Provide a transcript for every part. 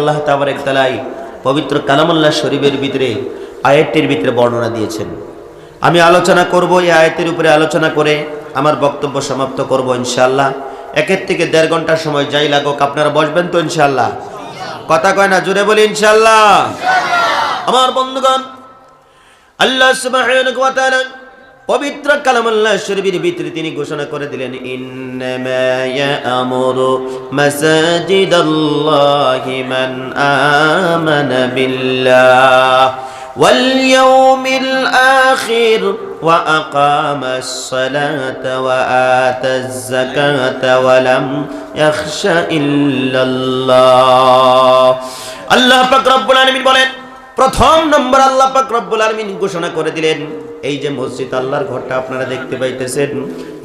আল্লাহ তাবারক তাআলা পবিত্র কালামুল্লাহ শরীফের ভিতরে আয়াতটির ভিতরে বর্ণনা দিয়েছেন। আমি আলোচনা করব, এই আয়াতের উপরে আলোচনা করে আমার বক্তব্য সমাপ্ত করব ইনশাআল্লাহ। 1 থেকে 1.5 ঘন্টা সময় যাই লাগুক, আপনারা বসবেন তো ইনশাআল্লাহ? কথা কয় না, জোরে বলি ইনশাআল্লাহ। আমার বন্ধুগণ, আল্লাহ সুবহানাহু ওয়া তাআলা পবিত্র কালামুল্লাহ শরীফের ভিতরে তিনি ঘোষণা করে দিলেন, ইন্নামা ইয়া'মুরু মাসাজিদাল্লাহি মান আমানা বিল্লাহ ওয়াল ইয়াউমিল আখির ওয়া আকামাস সালাতা ওয়া আতাজ যাকাতা ওয়া লাম ইয়াখশা ইল্লাল্লাহ। আল্লাহ পাক রব্বুল আলামিন বলেন, প্রথম নম্বর আল্লাহ পাক রব্বুল আলামিন ঘোষণা করে দিলেন, এই যে মসজিদ আল্লাহর ঘরটা আপনারা দেখতে পাইতেছেন,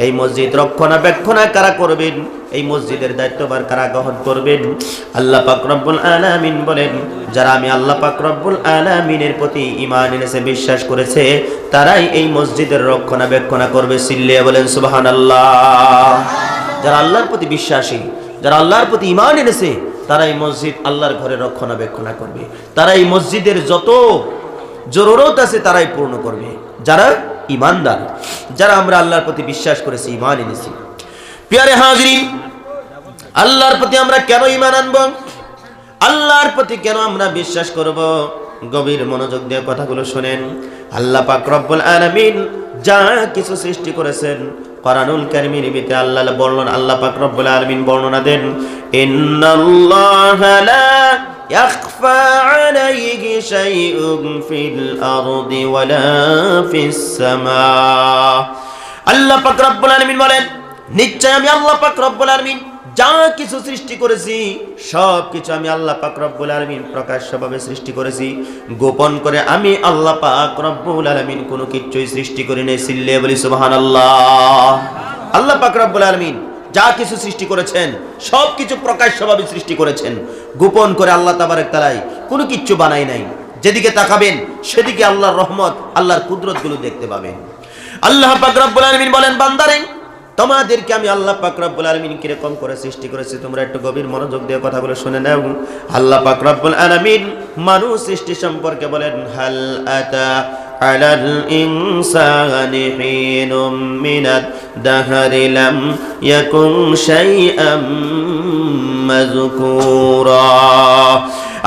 এই মসজিদ রক্ষণাবেক্ষণ কারা করবেন, এই মসজিদের দায়িত্বভার কারা গ্রহণ করবেন? আল্লাহ পাক রব্বুল আলামিন বলেন, যারা আমি আল্লাহ পাক রব্বুল আলামিনের প্রতি ঈমান এনেছে, বিশ্বাস করেছে, তারাই এই মসজিদের রক্ষণাবেক্ষণ করবে। চিল্লিয়ে বলেন সুবহানাল্লাহ। যারা আল্লাহর প্রতি বিশ্বাসী, যারা আল্লাহর প্রতি ঈমান এনেছে, তারা এই মসজিদ আল্লাহর ঘরে রক্ষণাবেক্ষণ করবে। তারা এই মসজিদের যত জরুরত আছে তারাই পূর্ণ করবে, যারা ঈমানদার, যারা আমরা আল্লাহর প্রতি বিশ্বাস করেছি, ঈমান এনেছি। প্রিয় হাজিরিন, আল্লাহর প্রতি আমরা কেন ঈমান আনব, আল্লাহর প্রতি কেন আমরা বিশ্বাস করব? গভীর মনোযোগ দিয়ে কথাগুলো শুনেন। আল্লাহ পাক রব্বুল আলামিন যা কিছু সৃষ্টি করেছেন, কোরআনুল কারীমের ভিতরে আল্লাহ পাক রব্বুল আলামিন বর্ণনা দেন, ইন্নাল্লাহা লা ইয়াখফা আলাইহি শাইউন ফিল আরদি ওয়ালা ফিস সামা। আল্লাহ পাক রব্বুল আলামিন বলেন, নিশ্চয় আমি আল্লাহ পাক রব্বুল আলামিন যা কিছু সৃষ্টি করেছি, সব কিছু আমি আল্লাহ পাক রব্বুল আলামিন প্রকাশ্যভাবে সৃষ্টি করেছি। গোপন করে আমি আল্লাহ পাক রব্বুল আলামিন কোনো কিছুই সৃষ্টি করি নাই। চিল্লিয়ে বলি সুবহানাল্লাহ। আল্লাহ পাক রব্বুল আলামিন যা কিছু সৃষ্টি করেছেন, সব কিছু প্রকাশ্যভাবে সৃষ্টি করেছেন, গোপন করে আল্লাহ তাবারক তাআলা কোনো কিছু বানাই নাই। যেদিকে তাকাবেন সেদিকে আল্লাহর রহমত, আল্লাহর কুদরতগুলো দেখতে পাবেন। আল্লাহ পাক রব্বুল আলামিন বলেন, বান্দারে, তোমাদেরকে আমি আল্লাহ পাক রব্বুল আলামিন কিরকম করে সৃষ্টি করেছি, তোমরা একটু গভীর মনোযোগ দিয়ে কথাগুলো শুনে নাও। আল্লাহ পাক রব্বুল আলামিন মানুষ সৃষ্টি সম্পর্কে বলেন, হাল আতা আলাল ইনসানি হিনুম মিনাদ দাহরি লাম ইয়াকুন শাইআম মাযকুরা।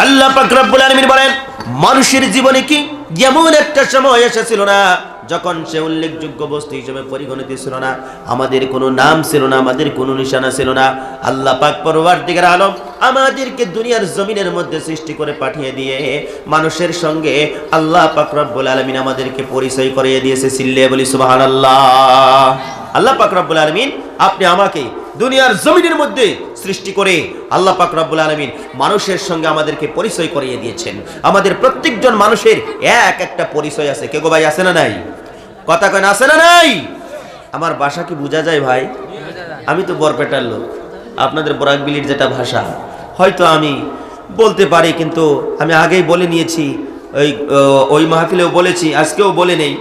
আল্লাহ পাক রব্বুল আলামিন বলেন, মানুষের জীবনে কি এমন একটা সময় এসেছিল না যখন সে উল্লেখযোগ্য বস্তু হিসেবে পরিগণিত ছিল না, আমাদের কোনো নাম ছিল না, আমাদের কোনো নিশানা ছিল না। আল্লাহ পাক পরওয়ারদিগার আলম আমাদেরকে দুনিয়ার জমিনের মধ্যে সৃষ্টি করে পাঠিয়ে দিয়ে মানুষের সঙ্গে আল্লাহ পাক রব্বুল আলামিন আমাদেরকে পরিচয় করিয়ে দিয়েছে। চিল্লিয়ে বলি সুবহানাল্লাহ। আল্লাহ পাক রব্বুল আলামিন আপনি আমাকে দুনিয়ার জমিনের মধ্যে সৃষ্টি করে আল্লাহ পাক রব্বুল আলামিন মানুষের সঙ্গে আমাদেরকে পরিচয় করিয়ে দিয়েছেন। আমাদের প্রত্যেকজন মানুষের এক একটা পরিচয় আছে। কে গো ভাই, আছে না নাই? কথা কয় না, আছে না নাই? আমার ভাষা কি বোঝা যায় ভাই? আমি তো বরপেটার লোক, আপনাদের বরাকবিলির যেটা ভাষা হয়তো আমি বলতে পারি, কিন্তু আমি আগেই বলে নিয়েছি, ওই মাহফিলেও বলেছি, আজকেও বলে নেই,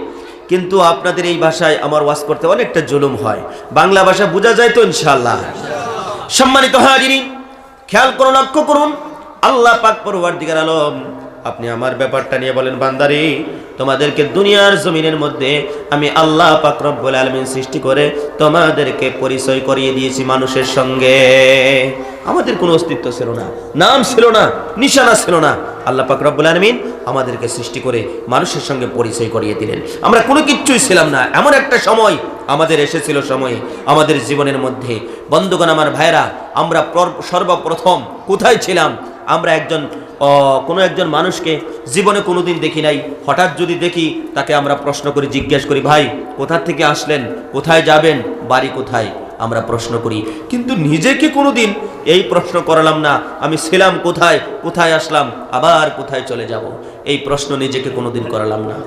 কিন্তু আপনাদের এই ভাষায় আমার ওয়াজ করতে অনেকটা জুলুম হয়। বাংলা ভাষা বোঝা যায় তো ইনশাআল্লাহ? সম্মানিত হাজিরিন, খেয়াল করুন, লক্ষ্য করুন, আল্লাহ পাক পরওয়ারদিগার আলম আপনি আমার ব্যাপারটা নিয়ে বলেন, বান্দারে, তোমাদেরকে দুনিয়ার জমিনের মধ্যে আমি আল্লাহ পাক রব্বুল আলামিন সৃষ্টি করে তোমাদেরকে পরিচয় করিয়ে দিয়েছি মানুষের সঙ্গে। আমাদের কোনো অস্তিত্ব ছিল না, নাম ছিল না, নিশানা ছিল না। আল্লাহ পাক রব্বুল আলামিন আমাদেরকে সৃষ্টি করে মানুষের সঙ্গে পরিচয় করিয়ে দিলেন। আমরা কোনো কিচ্ছুই ছিলাম না। এমন একটা সময় আমাদের এসেছিল, সময়ে আমাদের জীবনের মধ্যে। বন্ধুগণ, আমার ভাইরা, আমরা সর্বপ্রথম কোথায় ছিলাম? আমরা কোনো একজন মানুষকে জীবনে কোনোদিন দেখি নাই। হঠাৎ যদি দেখি, তাকে আমরা প্রশ্ন করি, জিজ্ঞেস করি, ভাই কোথা থেকে আসলেন, কোথায় যাবেন, বাড়ি কোথায়, আমরা প্রশ্ন করি। কিন্তু নিজেকে কোনোদিন এই প্রশ্ন করলাম না, আমি ছিলাম কোথায়, কোথায় আসলাম, আবার কোথায় চলে যাব, এই প্রশ্ন নিজেকে কোনোদিন করালাম না।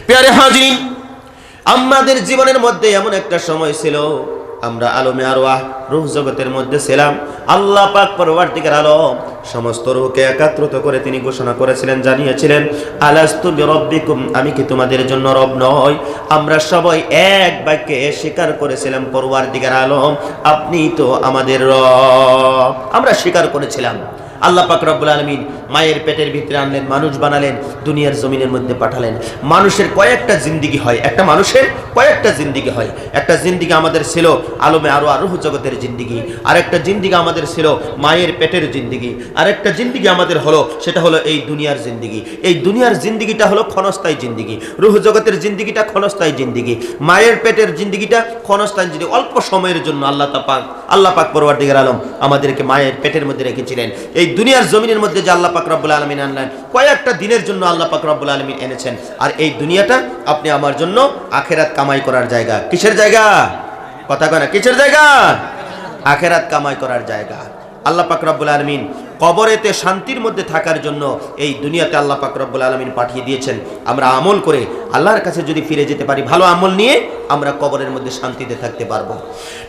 প্রিয় হাজিরিন, আমাদের জীবনের মধ্যে এমন একটা সময় ছিল, আমরা আলমে আরওয়াহ রূহ জগতের মধ্যে ছিলাম। আল্লাহ পাক পরওয়ারদিগার আলম সমস্ত রূহকে একত্রিত করে তিনি ঘোষণা করেছিলেন, জানিয়েছিলেন, আলাস্তু বিরব্বিকুম, আমি কি তোমাদের জন্য রব নই? আমরা সবাই এক বাক্যে স্বীকার করেছিলাম, পরওয়ারদিগার আলম আপনি তো আমাদের রব। আমরা স্বীকার করেছিলাম। আল্লাহ পাক রব্বুল আলামিন মায়ের পেটের ভিতরে আনলেন, মানুষ বানালেন, দুনিয়ার জমিনের মধ্যে পাঠালেন। মানুষের কয়েকটা জিন্দিগি হয়, একটা মানুষের কয়েকটা জিন্দিগি হয়। একটা জিন্দিগি আমাদের ছিল আলমে আরো আরুহ জগতের জিন্দিগি, আর একটা জিন্দিগি আমাদের ছিল মায়ের পেটের জিন্দিগি, আর একটা জিন্দিগি আমাদের হলো, সেটা হলো এই দুনিয়ার জিন্দিগি। এই দুনিয়ার জিন্দিগিটা হলো ক্ষণস্থায়ী জিন্দিগি, রুহ জগতের জিন্দিগিটা ক্ষণস্থায়ী জিন্দিগি, মায়ের পেটের জিন্দিগিটা ক্ষণস্থায়ী জিন্দিগি। অল্প সময়ের জন্য আল্লাহ পাক পরওয়ারদিগার আলম আমাদেরকে মায়ের পেটের মধ্যে রেখেছিলেন। এই দুনিয়ার জমিনের মধ্যে যে আল্লাহ পাক রব্বুল আলামিন আনলেন, কয়েকটা দিনের জন্য আল্লাহ পাক রব্বুল আলামিন এনেছেন। আর এই দুনিয়াটা আপনি আমার জন্য আখেরাত কামাই করার জায়গা। কিসের জায়গা? কথা কয় না, কিসের জায়গা? আখেরাত কামাই করার জায়গা। আল্লাহ পাক রব্বুল আলামিন কবরেতে শান্তির মধ্যে থাকার জন্য এই দুনিয়াতে আল্লাহ পাক রব্বুল আলামিন পাঠিয়ে দিয়েছেন। আমরা আমল করে আল্লাহর কাছে যদি ফিরে যেতে পারি, ভালো আমল নিয়ে, আমরা কবরের মধ্যে শান্তিতে থাকতে পারবো।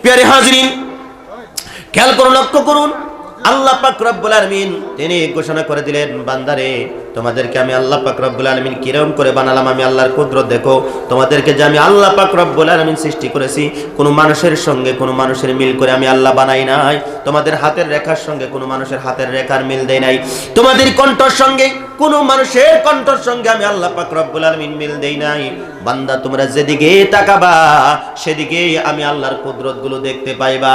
প্রিয় হাজরিন, খেয়াল করুন, লক্ষ্য করুন, আল্লাহ পাক রব্বুল আলামিন তিনি ঘোষণা করে দিলেন, বান্দারে তোমাদেরকে আমি আল্লাহ পাক রব্বুল আলামিন কিরকম করে বানালাম, আমি আল্লাহর কুদরত দেখো। তোমাদেরকে যে আমি আল্লাহ পাক রব্বুল আলামিন সৃষ্টি করেছি, কোনো মানুষের সঙ্গে কোনো মানুষের মিল করে আমি আল্লাহ বানাই নাই। তোমাদের হাতের রেখার সঙ্গে কোনো মানুষের হাতের রেখার মিল দেই নাই। তোমাদের কণ্ঠর সঙ্গে কোনো মানুষের কণ্ঠর সঙ্গে আমি আল্লাহ পাক রব্বুল আলামিন মিল দেই নাই। বান্দা তোমরা যেদিকে তাকাবা সেদিকে আমি আল্লাহর কুদরত গুলো দেখতে পাইবা।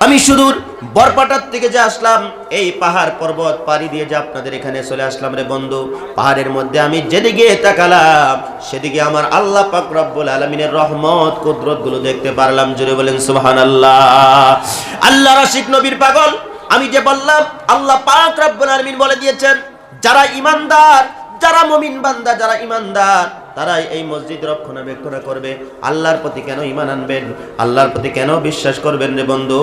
আমি সুদূর বরপাটার থেকে যে আসলাম, এই পাহাড় পর্বত পাড়ি দিয়ে যে আপনাদের এখানে চলে আসলাম রে বন্ধু, পাহাড়ের মধ্যে আমি যেদিকে তাকালাম সেদিকে আমার আল্লাহ পাক রব্বুল আলামিনের রহমত কুদরত গুলো দেখতে পারলাম। জোরে বলেন সুবহানাল্লাহ। আল্লাহ রাশিক নবীর পাগল, আমি যে বললাম আল্লাহ পাক রব্বুল আলামিন বলে দিয়েছেন, যারা ইমানদার, যারা মুমিন বান্দা, যারা ইমানদার, তারাই এই মসজিদ রক্ষণাবেক্ষণ করবে। আল্লাহর প্রতি কেন ঈমান আনবেন, আল্লাহর প্রতি কেন বিশ্বাস করবেন রে বন্ধু?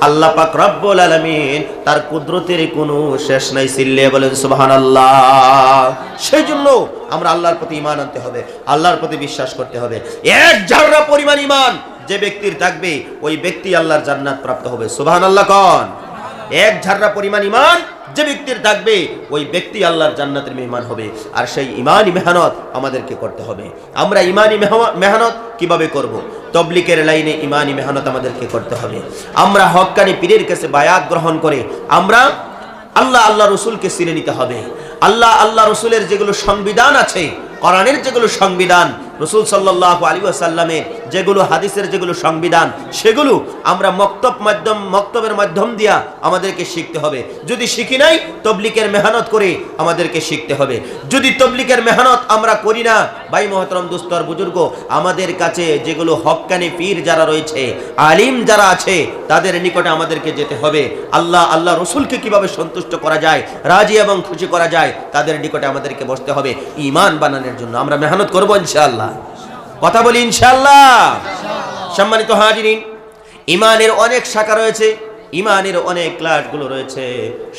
আল্লাহ পাক রব্বুল আলামিন তার কুদরতের কোনো শেষ নাই। চিল্লিয়ে বলেন সুবহানাল্লাহ। সেই জন্য আমরা আল্লাহর প্রতি ঈমান আনতে হবে, আল্লাহর প্রতি বিশ্বাস করতে হবে। এক জাররা পরিমাণ ঈমান যে ব্যক্তির থাকবে, ওই ব্যক্তি আল্লাহর জান্নাত প্রাপ্ত হবে। সুবহানাল্লাহ কোন? এক ঝাররা পরিমাণ ঈমান যে ব্যক্তির থাকবে, ওই ব্যক্তি আল্লাহর জান্নাতের মেহমান হবে। আর সেই ঈমানি মেহনত আমাদেরকে করতে হবে। আমরা ঈমানি মেহনত কিভাবে করব? তবলিগের লাইনে ঈমানি মেহনত আমাদেরকে করতে হবে। আমরা হক্কানি পীরের কাছে বায়াত গ্রহণ করে আমরা আল্লাহ রসুলকে চিনে নিতে হবে। আল্লাহ রসুলের যেগুলো সংবিধান আছে, কোরআনের যেগুলো সংবিধান, রাসূল সাল্লাল্লাহু আলাইহি ওয়াসাল্লামের যেগুলো হাদিসের যেগুলো সংবিধান, সেগুলো আমরা মক্তবের মাধ্যম দিয়া আমাদেরকে শিখতে হবে। যদি শিখি নাই, তবলিগের মেহনত করে আমাদেরকে শিখতে হবে। যদি তবলিগের মেহনত আমরা করি না, ভাই মুহতারাম দোস্তর বুজুর্গ, আমাদের কাছে যেগুলো হক্কানি পীর যারা রয়েছে, আলিম যারা আছে, তাদের নিকটে আমাদেরকে যেতে হবে। আল্লাহ রসুলকে কিভাবে সন্তুষ্ট করা যায়, রাজি এবং খুশি করা যায়, তাদের নিকটে আমাদেরকে বসতে হবে ঈমান বানানোর জন্য। আমরা মেহনত করব ইনশাআল্লাহ। কথা বলি ইনশাআল্লাহ। সম্মানিত হাজিরিন, ঈমানের অনেক শাখা রয়েছে, ঈমানের অনেক ক্লাসগুলো রয়েছে।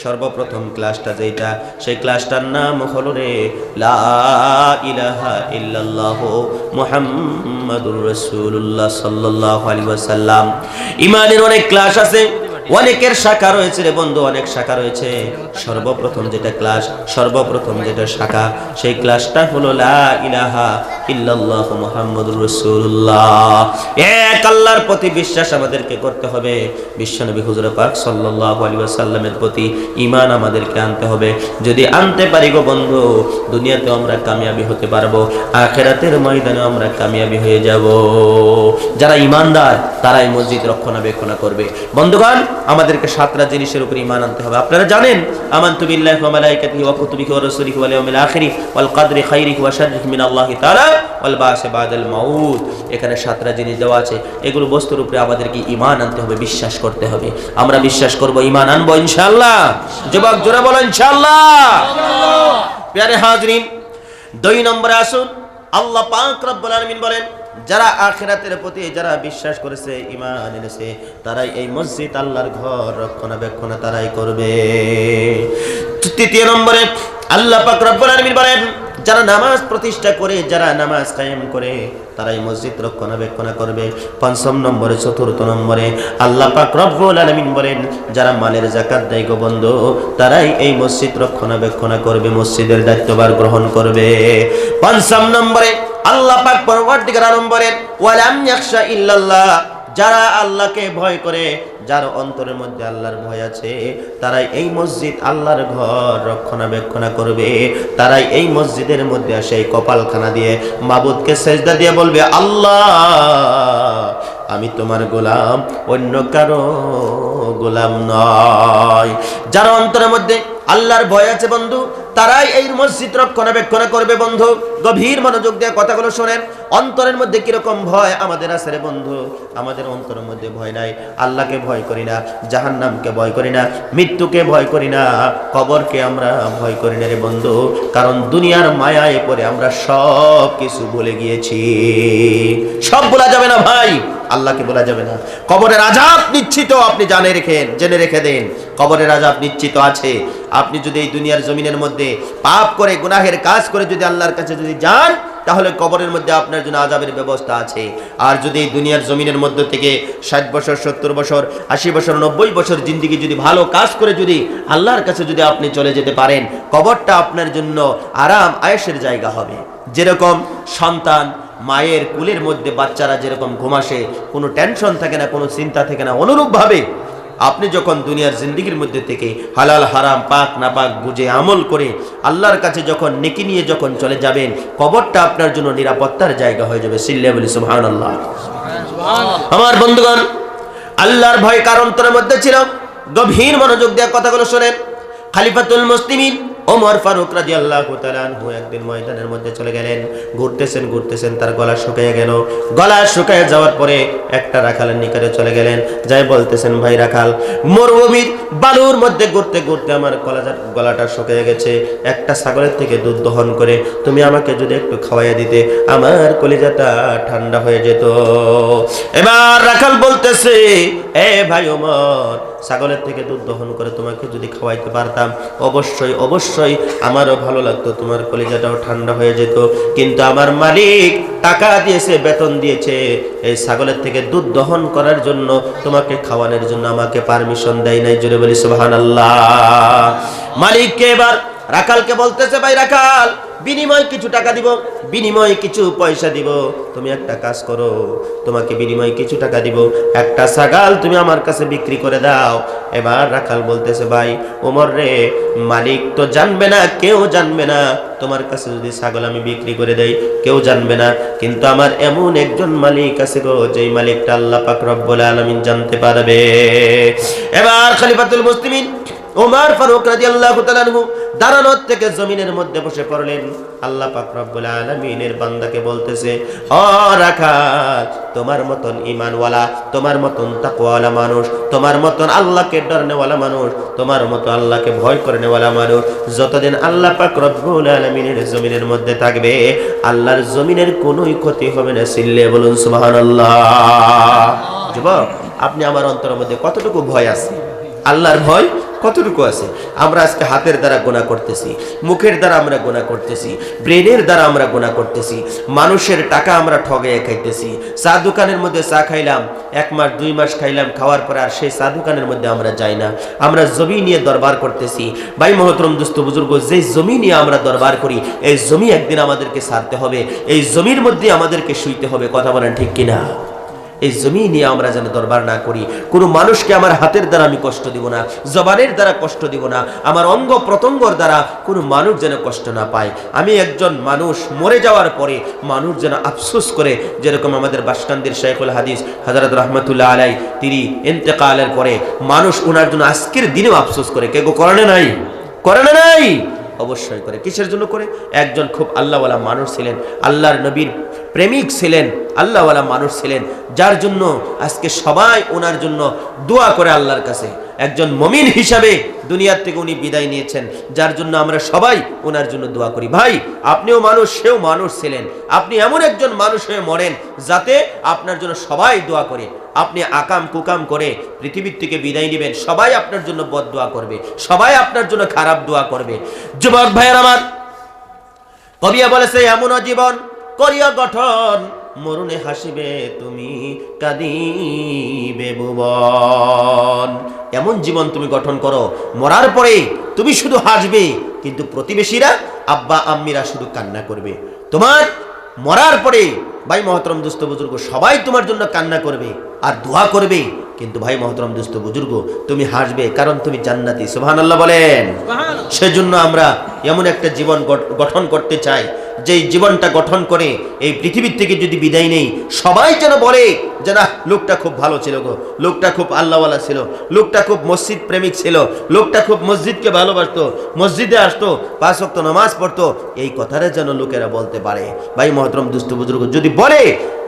সর্বপ্রথম ক্লাসটা যেটা, সেই ক্লাসটার নাম হলো রে লা ইলাহা ইল্লাল্লাহ মুহাম্মাদুর রাসূলুল্লাহ সাল্লাল্লাহু আলাইহি ওয়াসাল্লাম। ঈমানের অনেক ক্লাস আছে, অনেকের শাখা রয়েছে রে বন্ধু, অনেক শাখা রয়েছে। সর্বপ্রথম যেটা ক্লাস, সর্বপ্রথম যেটা শাখা, সেই ক্লাসটা হলো লা ইলাহা ইল্লাল্লাহু মুহাম্মাদুর রাসূলুল্লাহ। এক আল্লাহর প্রতি বিশ্বাস আমাদেরকে করতে হবে। বিশ্বনবী হুজুর পাক সাল্লাল্লাহু আলাইহি ওয়াসাল্লামের প্রতি ঈমান আমাদেরকে আনতে হবে। যদি আনতে পারি গো বন্ধু, দুনিয়াতে আমরা কামিয়াবি হতে পারবো, আখিরাতের ময়দানে আমরা কামিয়াবি হয়ে যাব। যারা ঈমানদার তারাই মসজিদ রক্ষণাবেক্ষণ করবে। বন্ধুগণ, আমাদেরকে 7টা জিনিসের উপর ঈমান আনতে হবে। আপনারা জানেন, আমানতু বিল্লাহি ওয়া মালাইকাতিহি ওয়া কুতুবিহি ওয়া রাসূলিহি ওয়াল ইয়াউমিল আখিরি ওয়াল কদরি খাইরিহি ওয়া শাররিহি মিনাল্লাহি তাআলা ওয়াল বাসি বাদাল মাউত। এখানে 7টা জিনিস দেওয়া আছে। এগুলো বস্তুর উপরে আমাদেরকে ঈমান আনতে হবে, বিশ্বাস করতে হবে। আমরা বিশ্বাস করব, ঈমান আনবো ইনশাআল্লাহ। যুবক জোরে বলেন ইনশাআল্লাহ। প্রিয় হাজরিন, 2 নম্বরে আসুন। আল্লাহ পাক রব্বুল আলামিন বলেন, যারা আখিরাতের প্রতি যারা বিশ্বাস করেছে, ঈমান এনেছে, তারাই এই মসজিদ আল্লাহর ঘর রক্ষণাবেক্ষণ তারাই করবে। 3 নম্বরে আল্লাহ পাক রব্বুল আলামিন বলেন, যারা নামাজ প্রতিষ্ঠা করে, যারা নামাজ কায়েম করে, তারাই মসজিদ রক্ষণাবেক্ষণ করবে। 5 নম্বরে, 4 নম্বরে আল্লাহ পাক রব্বুল আলামিন বলেন, যারা মালের যাকাত দেয় গো বন্ধু, তারাই এই মসজিদ রক্ষণাবেক্ষণ করবে, মসজিদের দায়িত্বভার গ্রহণ করবে। 5 নম্বরে আল্লাহ পাক পরবর্তীকার আলম বলেন, ওয়ালাম ইয়াখশা ইল্লাল্লাহ, যারা আল্লাহকে ভয় করে, যার অন্তরের মধ্যে আল্লাহর ভয় আছে, তারাই এই মসজিদ আল্লাহর ঘর রক্ষণাবেক্ষণ করবে। তারাই এই মসজিদের মধ্যে আসে কপালখানা দিয়ে মাবুদকে সেজদা দিয়ে বলবে, আল্লাহ আমি তোমার গোলাম, অন্য কারো গোলাম নয়। যার অন্তরের মধ্যে আল্লাহর ভয় আছে বন্ধু, তারাই এই মসজিদ রক্ষণাবেক্ষণ করবে। বন্ধু গভীর মনোযোগ দিয়ে কথাগুলো শোনেন। অন্তরের মধ্যে কিরকম ভয় আমাদের আছে রে বন্ধু? আমাদের অন্তরের মধ্যে ভয় নাই। আল্লাহকে ভয় করি না, জাহান্নামকে ভয় করি না, মৃত্যুকে ভয় করি না, কবরকে আমরা ভয় করি না রে বন্ধু। কারণ দুনিয়ার মায়ায় পড়ে আমরা সব কিছু ভুলে গিয়েছি। সব বলা যাবে না ভাই, আল্লাহকে বলা যাবে না। কবরের আযাব নিশ্চিত, আপনি জেনে রেখে দেন, কবরের আযাব নিশ্চিত আছে। আপনি যদি এই দুনিয়ার জমিনের মধ্যে পাপ করে গুনাহের কাজ করে যদি আল্লাহর কাছে যদি যান, তাহলে কবরের মধ্যে আপনার জন্য আযাবের ব্যবস্থা আছে। আর যদি এই দুনিয়ার জমিনের মধ্যে থেকে 60 বছর 70 বছর 80 বছর 90 বছর জিন্দেগি যদি ভালো কাজ করে যদি আল্লাহর কাছে যদি আপনি চলে যেতে পারেন, কবরটা আপনার জন্য আরাম আয়েশের জায়গা হবে। যেরকম সন্তান মায়ের কুলের মধ্যে বাচ্চারা যেরকম ঘুমাসে, কোনো টেনশন থাকে না, কোনো চিন্তা থাকে না, অনুরূপভাবে আপনি যখন দুনিয়ার জিন্দেগির মধ্যে থেকে হালাল হারাম পাক না পাক বুঝে আমল করে আল্লাহর কাছে যখন নেকি নিয়ে যখন চলে যাবেন, কবরটা আপনার জন্য নিরাপত্তার জায়গা হয়ে যাবে। সিল্লে বলি সুবহানাল্লাহ। আমার বন্ধুগণ, আল্লাহর ভয় কার অন্তরের মধ্যে ছিল? গভীর মনোযোগ দিয়ে কথাগুলো শোনেন। খলিফাতুল মুসলিমিন ওমর ফারুক রাদিয়াল্লাহু তাআলা আনহু একদিন ময়দানের মধ্যে চলে গেলেন। ঘুরতেছেন, তার গলা শুকিয়ে গেল। গলা শুকিয়ে যাওয়ার পরে একটা রাখালের নিকটে চলে গেলেন, যাই বলতেছেন, ভাই রাখাল, মরুভূমির বালুর মধ্যে ঘুরতে ঘুরতে আমার গলাটা শুকিয়ে গেছে, একটা ছাগলের থেকে দুধ দহন করে তুমি আমাকে যদি একটু খাওয়াইয়া দিতে, আমার কলিজাটা ঠান্ডা হয়ে যেত। এবার রাখাল বলতেছে, এ ভাই ওমর, ছাগলের থেকে দুধ দহন করে তোমাকে যদি খাওয়াইতে পারতাম, অবশ্যই আমারও ভালো লাগতো, তোমার কলিজাটাও ঠান্ডা হয়ে যেত। কিন্তু আমার মালিক টাকা দিয়েছে, বেতন দিয়েছে, এই ছাগলের থেকে দুধ দহন করার জন্য, তোমাকে খাওয়ানোর জন্য আমাকে পারমিশন দেয় নাই। জোরে বলি সুবহানাল্লাহ। মালিককে এবার রাখালকে বলতেছে, ভাই রাখাল, বিনিময় কিছু টাকা দিব, বিনিময় কিছু পয়সা দিব, তুমি একটা কাজ করো, তোমাকে বিনিময় কিছু টাকা দিব, একটা ছাগল তুমি আমার কাছে বিক্রি করে দাও। এবার রাখাল বলতেছে, ভাই ওমর রে, মালিক তো জানবে না, কেউ জানবে না, তোমার কাছে যদি ছাগল আমি বিক্রি করে দেই কেউ জানবে না, কিন্তু আমার এমন একজন মালিক আছে গো, যেই মালিকটা আল্লাহ পাক রব্বুল আলামিন জানতে পারবে। এবার খলিফাতুল মুসলিমিন ওমর ফারুক রাদিয়াল্লাহু তাআলা আনহু দাঁড়ানোর থেকে জমিনের মধ্যে বসে পড়লেন। আল্লাহ পাক রব্বুল আলামিনের বান্দাকে বলতেছে, ও রাখাল, তোমার মতন ঈমানওয়ালা, তোমার মতন তাকওয়াওয়ালা মানুষ, তোমার মতন আল্লাহকে ডরনেওয়ালা মানুষ, তোমার মতো আল্লাহকে ভয় করেনেওয়ালা মানুষ যতদিন আল্লাহ পাক রব্বুল আলামিনের জমিনের মধ্যে থাকবে, আল্লাহর জমিনের কোনোই ক্ষতি হবে না। সিল্লে বলুন সুবহানাল্লাহ। যুবক, আপনি আমার অন্তরের মধ্যে কতটুকু ভয় আছে? আল্লাহর ভয় কতটুকু আছে? আমরা আজকে হাতের দ্বারা গুনাহ করতেছি, মুখের দ্বারা আমরা গুনাহ করতেছি, ব্রেনের দ্বারা আমরা গুনাহ করতেছি, মানুষের টাকা আমরা ঠগাইয়া খাইতেছি। চা দোকানের মধ্যে চা খাইলাম, 1 মাস 2 মাস খাইলাম, খাওয়ার পরে আর সেই চা দোকানের মধ্যে আমরা যাই না। আমরা জমি নিয়ে দরবার করতেছি। ভাই মহতরম দোস্ত বুজুর্গ, যে জমি নিয়ে আমরা দরবার করি, এই জমি একদিন আমাদেরকে ছাড়তে হবে, এই জমির মধ্যে আমাদেরকে শুইতে হবে। কথা বলেন ঠিক কিনা? এই জমি নিয়ে আমরা যেন দরবার না করি। কোনো মানুষকে আমার হাতের দ্বারা আমি কষ্ট দিব না, জবানের দ্বারা কষ্ট দিব না, আমার অঙ্গ প্রত্যঙ্গর দ্বারা কোনো মানুষ যেন কষ্ট না পায়। আমি একজন মানুষ মরে যাওয়ার পরে মানুষ যেন আফসোস করে, যেরকম আমাদের বাসকান্দির শাইখুল হাদিস হযরত রাহমাতুল্লাহ আলাইহি, তিনি ইন্তেকালের পরে মানুষ ওনার জন্য আজকের দিনেও আফসোস করে। কে করে নাই? অবশ্যই করে। কিসের জন্য করে? একজন খুব আল্লাহওয়ালা মানুষ ছিলেন, আল্লাহর নবীর প্রেমিক ছিলেন, আল্লাহওয়ালা মানুষ ছিলেন, যার জন্য আজকে সবাই ওনার জন্য দোয়া করে আল্লাহর কাছে। একজন মুমিন হিসাবে দুনিয়ার থেকে উনি বিদায় নিয়েছেন, যার জন্য আমরা সবাই ওনার জন্য দোয়া করি। ভাই, আপনিও মানুষ, সেও মানুষ ছিলেন। আপনি এমন একজন মানুষ হয়ে মরেন যাতে আপনার জন্য সবাই দোয়া করে। আপনি আকাম কুকাম করে পৃথিবীর থেকে বিদায় নেবেন, সবাই আপনার জন্য বদদোয়া করবে, সবাই আপনার জন্য খারাপ দোয়া করবে। যুবক ভাইয়ের আমার, কবিয়া বলেছে, এমন জীবন করিয়া গঠন, মরুনে হাসিবে তুমি, কাঁদিবে ভুবন। এমন জীবন তুমি গঠন করো, মরার পরে তুমি শুধু হাসবে, কিন্তু প্রতিবেশীরা, আব্বা আম্মিরা শুধু কান্না করবে। তোমার মরার পরে ভাই মহতরম দোস্ত বুজুর্গ, সবাই তোমার জন্য কান্না করবে আর দোয়া করবে, কিন্তু ভাই মহতরম দোস্ত বুজুর্গ, তুমি হাসবে কারণ তুমি জান্নাতি। সুবহানাল্লাহ বলেন। সেজন্য আমরা এমন একটা জীবন গঠন করতে চাই, যেই জীবনটা গঠন করে এই পৃথিবীর থেকে যদি বিদায় নেই, সবাই যেন বলে যে না, লোকটা খুব ভালো ছিল গো, লোকটা খুব আল্লাহওয়ালা ছিল, লোকটা খুব মসজিদ প্রেমিক ছিল, লোকটা খুব মসজিদকে ভালোবাসতো, মসজিদে আসতো, 5 ওয়াক্ত নামাজ পড়তো। এই কথাটা যেন লোকেরা বলতে পারে। ভাই মহতরম দুস্থ বুজুর্গ যদি বলে,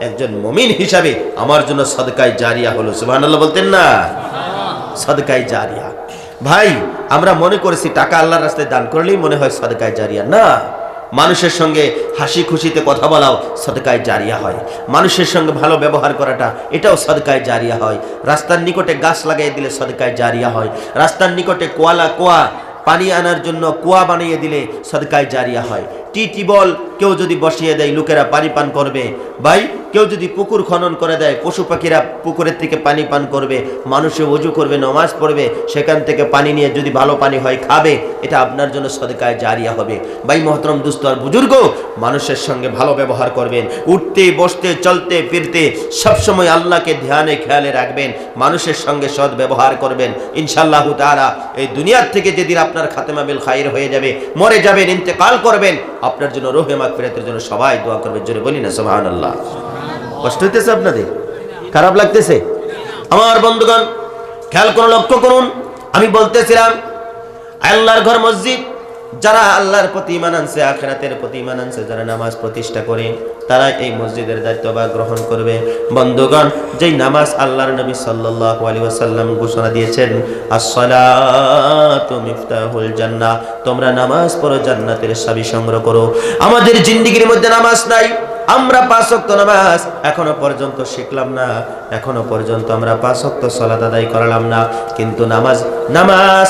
একজন মুমিন হিসাবে আমার জন্য সদকায়ে জারিয়া হলো। সুবহানাল্লাহ বলতেন না? সদকায়ে জারিয়া। ভাই আমরা মনে করেছি টাকা আল্লাহর রাস্তায় দান করলেই মনে হয় সদকায়ে জারিয়া। না, মানুষের সঙ্গে হাসি খুশিতে কথা বলাও সদকায়ে জারিয়া হয়। মানুষের সঙ্গে ভালো ব্যবহার করাটা এটাও সদকায়ে জারিয়া হয়। রাস্তার নিকটে গাছ লাগিয়ে দিলে সদকায়ে জারিয়া হয়। রাস্তার নিকটে কুয়া পানি আনার জন্য কুয়া বানিয়ে দিলে সদকায়ে জারিয়া হয়। টিউবওয়েল কেউ যদি বসিয়ে দেয়, লোকেরা পানি পান করবে। ভাই কেউ যদি পুকুর খনন করে দেয়, পশু পাখিরা পুকুরের থেকে পানি পান করবে, মানুষে ওযু করবে, নামাজ পড়বে, সেখান থেকে পানি নিয়ে যদি ভালো পানি হয় খাবে, এটা আপনার জন্য সদকায়ে জারিয়া হবে। ভাই মহতরম দুস্থ আর বুজুর্গ, মানুষের সঙ্গে ভালো ব্যবহার করবেন, উঠতে বসতে চলতে ফিরতে সবসময় আল্লাহকে ধ্যানে খেয়ালে রাখবেন, মানুষের সঙ্গে সৎ ব্যবহার করবেন। ইনশাআল্লাহ তাআলা এই দুনিয়ার থেকে যেদিন আপনার খাতেমা বিল খাইর হয়ে যাবে, মরে যাবেন, ইন্তেকাল করবেন, আপনার জন্য রূহে মাগফিরাতের জন্য সবাই দোয়া করবে। জোরে বলি না সুবহানাল্লাহ। কষ্ট হইতেছে আপনাদের? খারাপ লাগতেছে? আমার বন্ধুগণ খেয়াল করে লক্ষ্য করুন, আমি বলতেছিলাম আল্লাহর ঘর মসজিদ, যারা আল্লাহর প্রতি ঈমান আনছে, আখিরাতের প্রতি ঈমান আনছে, যারা নামাজ প্রতিষ্ঠা করে, তারা এই মসজিদের দায়িত্বভার গ্রহণ করবে। বন্ধুগণ, যেই নামাজ আল্লাহর নবী সাল্লাল্লাহু আলাইহি ওয়াসাল্লাম ঘোষণা দিয়েছেন, আসসালাতু মিফতাহুল জান্নাহ, তোমরা নামাজ পড়ো জান্নাতের চাবি সংগ্রহ করো। আমাদের জিন্দেগির মধ্যে নামাজ নাই, আমরা 5 ওয়াক্ত নামাজ এখনো পর্যন্ত শিখলাম না, এখনো পর্যন্ত আমরা 5 ওয়াক্ত সালাত আদায় করলাম না। কিন্তু নামাজ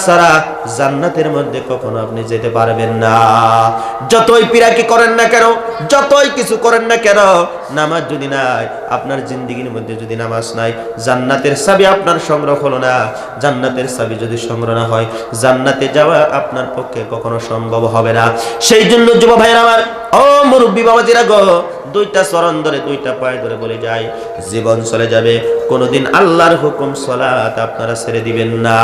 ছাড়া জান্নাতের মধ্যে কখনো আপনি যেতে পারবেন না। যতই পিরাকি করেন না কেন, যতই কিছু করেন না কেন, নামাজ যদি নাই, আপনার জিন্দেগির মধ্যে যদি নামাজ নাই, জান্নাতের চাবি আপনার সংগ্রহ হলো না। জান্নাতের চাবি যদি সংগ্রহ না হয়, জান্নাতে যাওয়া আপনার পক্ষে কখনো সম্ভব হবে না। সেই জন্য যুব ভাইরা আমার, ও মুরব্বী বাবাজিরা গো, 2টা চরণ ধরে 2টা পায়ে ধরে বলে যায়, জীবন চলে যাবে, কোনদিন আল্লাহর হুকুম সালাত আপনারা ছেড়ে দিবেন না।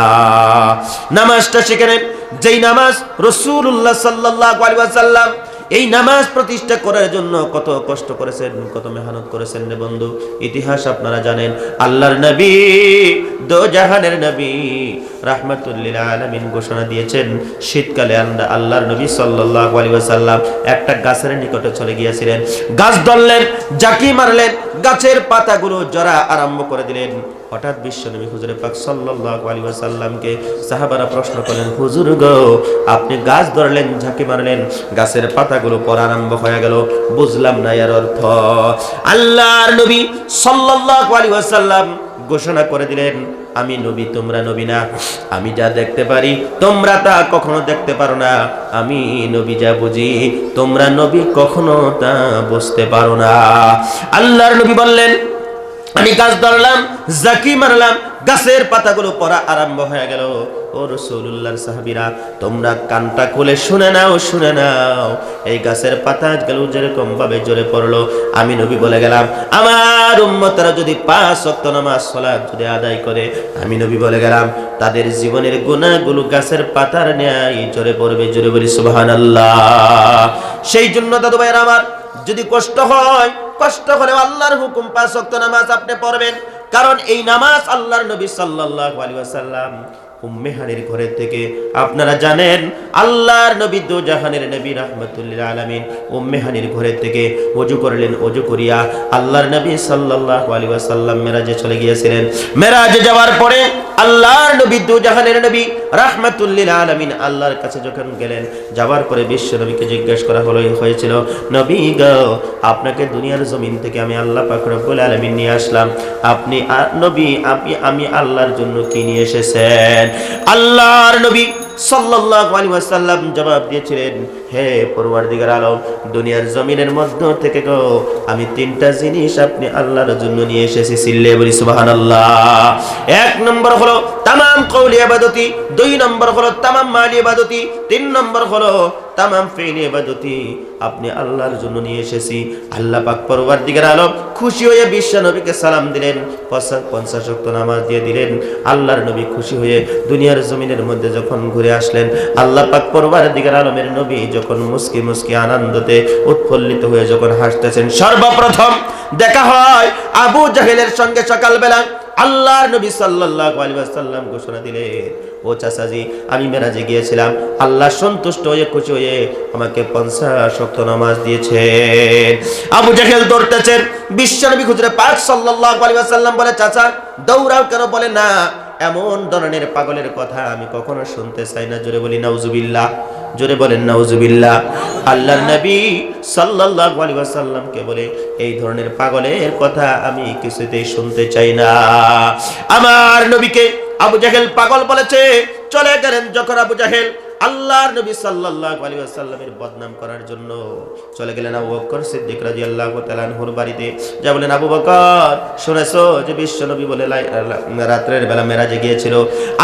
নামাজটা শিখে নেন, যেই নামাজ রাসূলুল্লাহ সাল্লাল্লাহু আলাইহি ওয়াসাল্লাম এই নামাজ প্রতিষ্ঠা করার জন্য কত কষ্ট করেছেন, কত মেহনত করেছেন রে বন্ধু। ইতিহাস আপনারা জানেন, আল্লাহর নবী, দো জাহানের নবী, রাহমাতুল লিল আলামিন ঘোষণা দিয়েছেন, শীতকালে আল্লাহর নবী সাল্লাল্লাহু আলাইহি ওয়াসাল্লাম একটা গাছের নিকটে চলে গিয়েছিলেন। গাছ ধরলেন, জাকি মারলেন, গাছের পাতাগুলো ঝরা আরম্ভ করে দিলেন। হঠাৎ বিশ্বনবী হুজুরে পাক সাল্লাল্লাহু আলাইহি ওয়াসাল্লামকে সাহাবারা প্রশ্ন করলেন, হুজুর গো, আপনি গাছ ধরলেন, ঝাঁকি মারলেন, গাছের পাতাগুলো পড়া আরম্ভ হয়ে গেল, বুঝলাম না এর অর্থ। আল্লাহর নবী সাল্লাল্লাহু আলাইহি ওয়াসাল্লাম ঘোষণা করে দিলেন, আমি নবী, তোমরা নবী না। আমি যা দেখতে পারি তোমরা তা কখনো দেখতে পারো না। আমি নবী যা বুঝি তোমরা নবী কখনো তা বুঝতে পারো না। আল্লাহর নবী বললেন, আমি গাছ ধরলাম, জাকি মারলাম, গাছের পাতাগুলো পড়া আরম্ভ হয়ে গেল। ও রাসূলুল্লাহর সাহাবীরা, তোমরা কানটা খুলে শুনে নাও, শুনে নাও। এই গাছের পাতাগুলো যেরকম ভাবে ঝরে পড়লো, আমি নবী বলে গেলাম, আমার উম্মতরা যদি 5 ওয়াক্ত নামাজ সালাত যদি আদায় করে, আমি নবী বলে গেলাম, তাদের জীবনের গুনাহগুলো গাছের পাতার ন্যায় ঝরে পড়বে। জোরে বলি সুবহানাল্লাহ। সেই জন্য দাদু ভাইরা আমার, যদি কষ্ট হয়, কষ্ট হলে আল্লাহর হুকুম 5 ওয়াক্ত নামাজ আপনি পড়বেন। কারণ এই নামাজ আল্লাহর নবী সাল্লাল্লাহু আলাইহি ওয়াসাল্লাম উম্মে হানির ঘরের থেকে, আপনারা জানেন আল্লাহর নবী দো জাহানের নবী রাহমাতুল লিল আলামিন উম্মে হানির ঘরের থেকে ওযু করলেন। ওযু করিয়া আল্লাহর নবী সাল্লাল্লাহু আলাইহি ওয়াসাল্লাম মেরাজে চলে গিয়েছিলেন। মেরাজে যাওয়ার পরে আল্লাহর নবী দো জাহানের নবী রাহমাতুল লিল আলামিন আল্লাহর কাছে যখন গেলেন, যাওয়ার পরে বিশ্ব নবীকে জিজ্ঞেস করা হয়েছিল, নবী গো, আপনাকে দুনিয়ার জমিন থেকে আমি আল্লাহ পাক রব্বুল আলামিন নিয়ে আসলাম, আপনি নবী, আমি আল্লাহর জন্য কি নিয়ে এসেছেন? আল্লাহর নবী সাল্লাল্লাহু আলাইহি ওয়াসাল্লাম জবাব দিয়েছিলেন, হে পরওয়ারদিগার আলম, দুনিয়ার জমিনের মধ্য থেকে গো, আমি 3টা জিনিস আপনি আল্লাহর জন্য নিয়ে এসেছি। সিল্লে বলি সুবহানাল্লাহ। 1 নম্বর হলো তামাম কওলি ইবাদতি, 2 নম্বর হলো তামাম মালি ইবাদতি, 3 নম্বর হলো তামাম ফেলে ইবাদতি আপনি আল্লাহর জন্য নিয়ে এসেছি। আল্লাহ পাক পরওয়ারদিগার আলম খুশি হয়ে বিশ্ব নবীকে সালাম দিলেন, 50 ওয়াক্ত নামাজ দিয়ে দিলেন। আল্লাহর নবী খুশি হয়ে দুনিয়ার জমিনের মধ্যে যখন ঘুরে আসলেন, আল্লাহ পাক পরওয়ারদিগার আলমের নবী যখন মুস্কি মুস্কি আনন্দতে উৎফুল্লিত হয়ে যখন হাসতেছেন, সর্বপ্রথম দেখা হয় আবু জাহেলের সঙ্গে। সকালবেলা আল্লাহর নবী সাল্লাল্লাহু আলাইহি ওয়াসাল্লাম ঘোষণা দিলেন, ও চাচাজি, আমি মেরাজে গিয়েছিলাম, আল্লাহ সন্তুষ্ট হয়ে খুশি হয়ে আমাকে 50 ওয়াক্ত নামাজ দিয়েছেন। আবু জাহেল দৌড়তেছেন, বিশ্বনবী হুজুরে পাক সাল্লাল্লাহু আলাইহি ওয়াসাল্লাম বলে, চাচা দৌড়াও কেন? বলে, না, এমন ধরনের পাগলের কথা আমি কখনো শুনতে চাই না। জোরে বলি নাউজুবিল্লাহ, জোরে বলেন নাউজুবিল্লাহ। আল্লাহর নবী সাল্লাল্লাহু আলাইহি ওয়াসাল্লামকে বলে, এই ধরনের পাগলের কথা আমি কিছুতেই শুনতে চাই না। আমার নবীকে আবু জাহেল পাগল বলেছে। চলে গেলেন যখন আবু জাহেল আল্লাহর নবী সাল্লাল্লাহু আলাইহি ওয়াসাল্লামের বদনাম করার জন্য চলে গেলেন আবু বকর সিদ্দিক রাদিয়াল্লাহু তাআলা আনহুর বাড়িতে। যা বলেন, আবু বকর, শুনেছো যে বিশ্ব নবী বলে রাতের বেলা মেরাজে গিয়েছিল,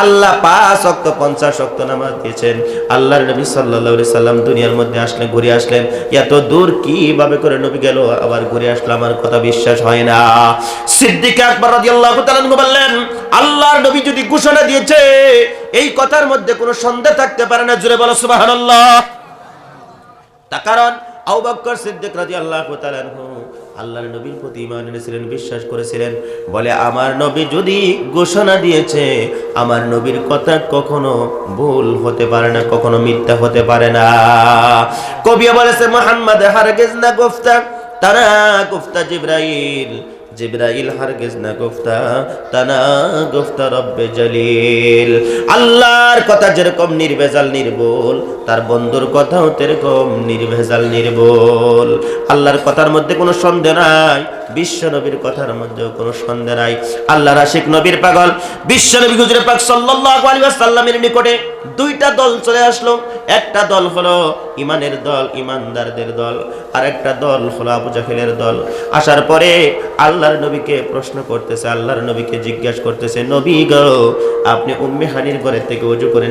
আল্লাহ 5 ওয়াক্ত 50 ওয়াক্ত নামাজ দিয়েছেন। আল্লাহর নবী সাল্লাল্লাহু আলাইহি সাল্লাম দুনিয়ার মধ্যে আসলেন, ঘুরে আসলেন, এত দূর কিভাবে করে নবী গেল আবার ঘুরে আসলো, আমার কথা বিশ্বাস হয় না। সিদ্দিক আকবর রাদিয়াল্লাহু তাআলা আনহু বললেন, আল্লাহর নবী যদি ঘোষণা দিয়েছে এই কথার মধ্যে কোনো সন্দেহ থাকতে পারে না। জোরে বলো সুবহানাল্লাহ। তার কারণ আবু বকর সিদ্দিক রাদিয়াল্লাহু তাআলা আনহু আল্লাহর নবীর প্রতি ঈমান এনেছিলেন, বিশ্বাস করেছিলেন। বলে, আমার নবী যদি ঘোষণা দিয়েছে, আমার নবীর কথা কখনো ভুল হতে পারে না, কখনো মিথ্যা হতে পারে না। কবি বলেছে, মুহাম্মদ হারগিজ না গুফতা তারা গুফতা জিবরাইল, জিবরাইল হারগিজ না গুফতা তানা গুফতা রব্বে জলিল। আল্লাহর কথা যেরকম নির্ভেজাল নির্ভুল, তার বন্ধুর কথাও তেরকম নির্ভেজাল নির্ভুল। আল্লাহর কথার মধ্যে কোনো সন্দেহ নাই, বিশ্ব নবীর কথার মধ্যেও কোনো সন্দেহ নাই। আল্লাহর আশিক নবীর পাগল বিশ্ব নবী হুজুরে পাক সাল্লাল্লাহু আলাইহি ওয়াসাল্লামের নিকটে দুইটা দল চলে আসলো। একটা দল হলো ইমানের দল, ইমানদারদের দল, আর একটা দল হলো আবু জাহেলের দল। আসার পরে আল্লাহর নবীকে প্রশ্ন করতেছে, আল্লাহর নবীকে জিজ্ঞাসা করতেছে, নবী গো, আপনি উম্মে হানির ঘরে থেকে ওযু করে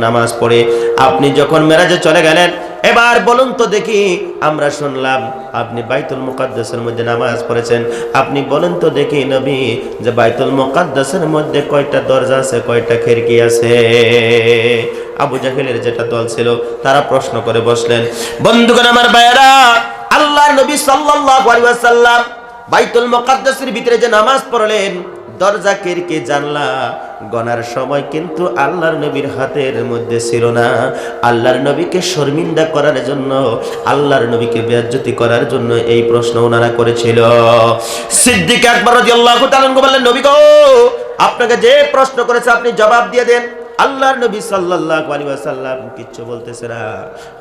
নামাজ পড়ে আপনি যখন মেরাজে চলে গেলেন, এবার বলুন তো দেখি, আমরা শুনলাম আপনি বাইতুল মুকাদ্দাসের মধ্যে নামাজ পড়েছেন, আপনি বলেন তো দেখি নবী, যে বাইতুল মুকাদ্দাসের মধ্যে কয়টা দরজা আছে, কয়টা খিড়কি আছে? আবু জাহেলের যেটা দল ছিল তারা প্রশ্ন করে বসলেন। বন্ধুগণ আমার ভাইয়েরা, আল্লাহর নবী সাল্লাল্লাহু আলাইহি ওয়াসাল্লাম বাইতুল মুকাদ্দাসের ভিতরে যে নামাজ পড়লেন, দরজা খিড়কি জানলা গনার সময় কিন্তু আল্লাহর নবীর হাতের মধ্যে ছিল না। আল্লাহর নবীকে শর্মিন্দা করার জন্য, আল্লাহর নবীকে বেইজ্জতি করার জন্য এই প্রশ্ন ওনারা করেছিল। সিদ্দিক আকবর রাদিয়াল্লাহু তাআলা বললেন, নবী গো, আপনাকে যে প্রশ্ন করেছে আপনি জবাব দিয়ে দেন। আল্লাহর নবী সাল্লাল্লাহু আলাইহি ওয়াসাল্লাম কিচ্ছু বলতেছে না।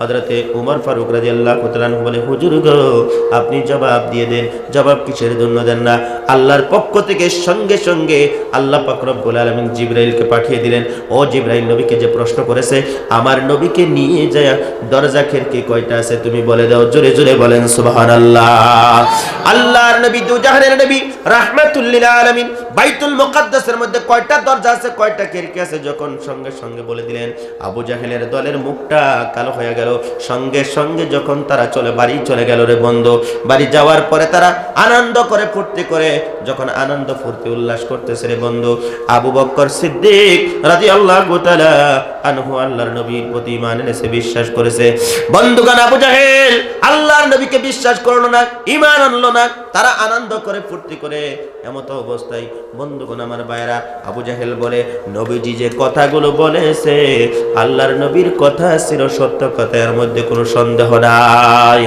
হযরতে ওমর ফারুক রাদিয়াল্লাহু তাআলা বলে, হুজুর গো, আপনি জবাব দিয়ে দেন। জবাব কিসের জন্য দেন না? আল্লাহর পক্ষ থেকে সঙ্গে সঙ্গে আল্লাহ পাক রব্বুল আলামিন জিবরাইলকে পাঠিয়ে দিলেন। ও জিবরাইল, নবীকে যে প্রশ্ন করেছে, আমার নবীকে নিয়ে যায় দরজা খিড়কি কয়টা আছে তুমি বলে দাও। জোরে জোরে বলেন সুবহানাল্লাহ। আল্লাহর নবী দুজাহানের নবী রাহমাতুল লিল আলামিন বাইতুল মুকাদ্দাসের মধ্যে কয়টা দরজা আছে, কয়টা খিড়কি আছে যখন সঙ্গে সঙ্গে বলে দিলেন, আবু জাহেলের দলের মুখটা কালো হয়ে গেল। সঙ্গে সঙ্গে যখন তারা বাড়ি চলে গেল রে বন্ধু, বাড়ি যাওয়ার পরে তারা আনন্দ করে ফুর্তি করে যখন আনন্দ ফুর্তি উল্লাস করতেছে রে বন্ধু, আবু বকর সিদ্দিক রাদিয়াল্লাহু তাআলা আনহু আল্লাহর নবীর প্রতি ঈমান এনেছে, বিশ্বাস করেছে। বন্ধুগণ, আবু জাহেল আল্লাহর নবীকে বিশ্বাস করলো না, ঈমান আনলো না। তারা আনন্দ করে ফুর্তি করে এমত অবস্থায় বন্ধুগণ আমার ভাইরা, আবু জাহেল বলে, নবীজি যে কথাগুলো বলেছে আল্লাহর নবীর কথা ছিল সত্য কথা, এর মধ্যে কোনো সন্দেহ নাই।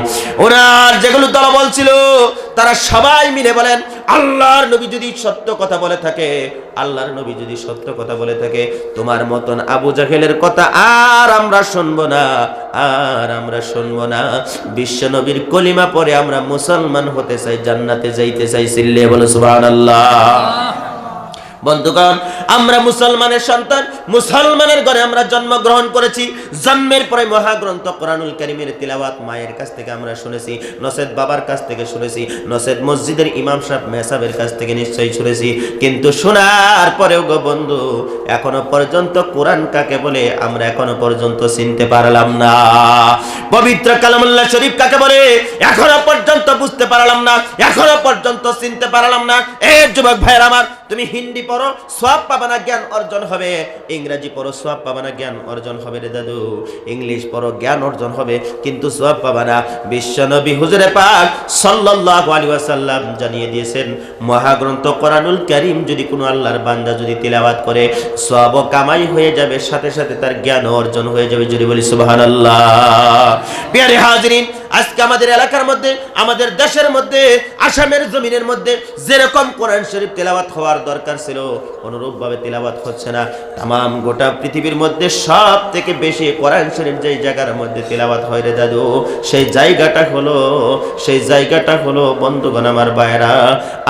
ওনার যেগুলো দল বলছিল তারা সবাই মিলে বলেন, আল্লাহর নবী যদি সত্য কথা বলে থাকে, আল্লাহর নবী যদি সত্য কথা বলে থাকে, তোমার মতন আবু জাহেলের কথা আর আমরা শুনবো না, আর আমরা শুনবো না। বিশ্ব নবীর কলিমা পরে আমরা মুসলমান হতে চাই, জান্নাতে যাইতে চাই। সিল্লে বলো সুবহানাল্লাহ। বন্ধুগণ, আমরা মুসলমানের সন্তান, মুসলমানের ঘরে আমরা জন্মগ্রহণ করেছি। জন্মের পরে মহাগ্রন্থ কোরআনুল কারীমের তিলাওয়াত মায়ের কাছ থেকে আমরা শুনেছি, নসেদ বাবার কাছ থেকে শুনেছি, নসেদ মসজিদের ইমাম সাহেব মেহসাবের কাছ থেকে নিশ্চয়ই শুনেছি। কিন্তু শোনার পরেও গো বন্ধু, এখনো পর্যন্ত কোরআন কাকে বলে আমরা এখনো পর্যন্ত চিনতে পারলাম না। পবিত্র কালামুল্লাহ শরীফ কাকে বলে এখনো পর্যন্ত বুঝতে পারলাম না, এখনো পর্যন্ত চিনতে পারলাম না। যুবক ভাইয়ের আমার, তুমি হিন্দি পড়ো, সওয়াব পাবে না, জ্ঞান অর্জন হবে। ইংরেজি পড়ো, সওয়াব পাবে না, জ্ঞান অর্জন হবে রে দাদু। ইংলিশ পড়ো, জ্ঞান অর্জন হবে, কিন্তু সওয়াব পাবে না। বিশ্বনবী হুজুরে পাক সাল্লাল্লাহু আলাইহি ওয়াসাল্লাম জানিয়ে দিয়েছেন, মহাগ্রন্থ কোরআনুল কারীম যদি কোনো আল্লাহর বান্দা যদি তিলাওয়াত করে, সওয়াব কামাই হয়ে যাবে, সাথে সাথে তার জ্ঞান অর্জন হয়ে যাবে। যদি বলি সুবহানাল্লাহ। প্রিয় হাজিরিন, আজকে আমাদের এলাকার মধ্যে, আমাদের দেশের মধ্যে, আসামের জমিনের মধ্যে যেরকম কোরআন শরীফ তেলাওয়াত হওয়ার দরকার ছিল, অনুরূপভাবে তেলাওয়াত হচ্ছে না। তামাম গোটা পৃথিবীর মধ্যে সব থেকে বেশি কোরআন শরীফ যেই জায়গার মধ্যে তেলাওয়াত হয় রে দাদু, সেই জায়গাটা হলো বন্ধুগণ আমার ভাইরা,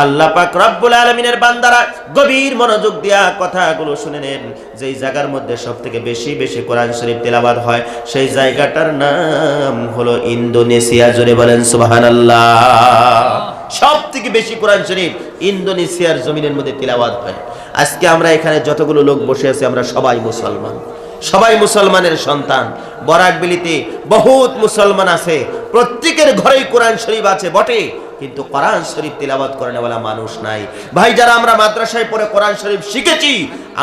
আল্লাহ পাক রব্বুল আলামিনের বান্দারা গভীর মনোযোগ দিয়া কথাগুলো শুনে নেন। যেই জায়গার মধ্যে সব থেকে বেশি কোরআন শরীফ তেলাওয়াত হয়, সেই জায়গাটার নাম হলো ইন্দোনেশিয়া। জোরে বলেন সুবহানাল্লাহ। সব থেকে বেশি কোরআন শরীফ ইন্দোনেশিয়ার জমিনের মধ্যে তিলাওয়াত হয়। আজকে আমরা এখানে যতগুলো লোক বসে আছি, আমরা সবাই মুসলমান, সবাই মুসলমানের সন্তান। বরাকবিলিতে বহুত মুসলমান আছে, প্রত্যেকের ঘরেই কোরআন শরীফ আছে বটে, কিন্তু কোরআন শরীফ তিলাওয়াত করেনওয়ালা মানুষ নাই। ভাই, যারা আমরা মাদ্রাসায় পড়ে কোরআন শরীফ শিখেছি,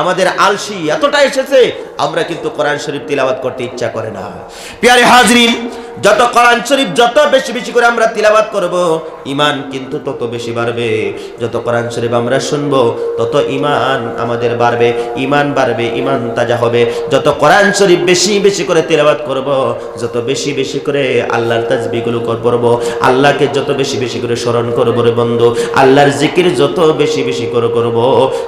আমাদের আলসি এতটা এসেছে, আমরা কিন্তু কোরআন শরীফ তিলাওয়াত করতে ইচ্ছা করে না। প্রিয় হাজরিন, যত কোরআন শরীফ যত বেশি করে আমরা তিলাওয়াত করব, ঈমান কিন্তু তত বেশি বাড়বে। যত কোরআন শরীফ আমরা শুনবো, তত ঈমান আমাদের বাড়বে, ঈমান বাড়বে, ঈমান তাজা হবে। যত কোরআন শরীফ বেশি করে তিলাওয়াত করব, যত বেশি করে আল্লাহর তাসবিহগুলো করব, আল্লাহকে যত বেশি করে স্মরণ করব রে বন্ধু, আল্লাহর জিকির যত বেশি করে করব,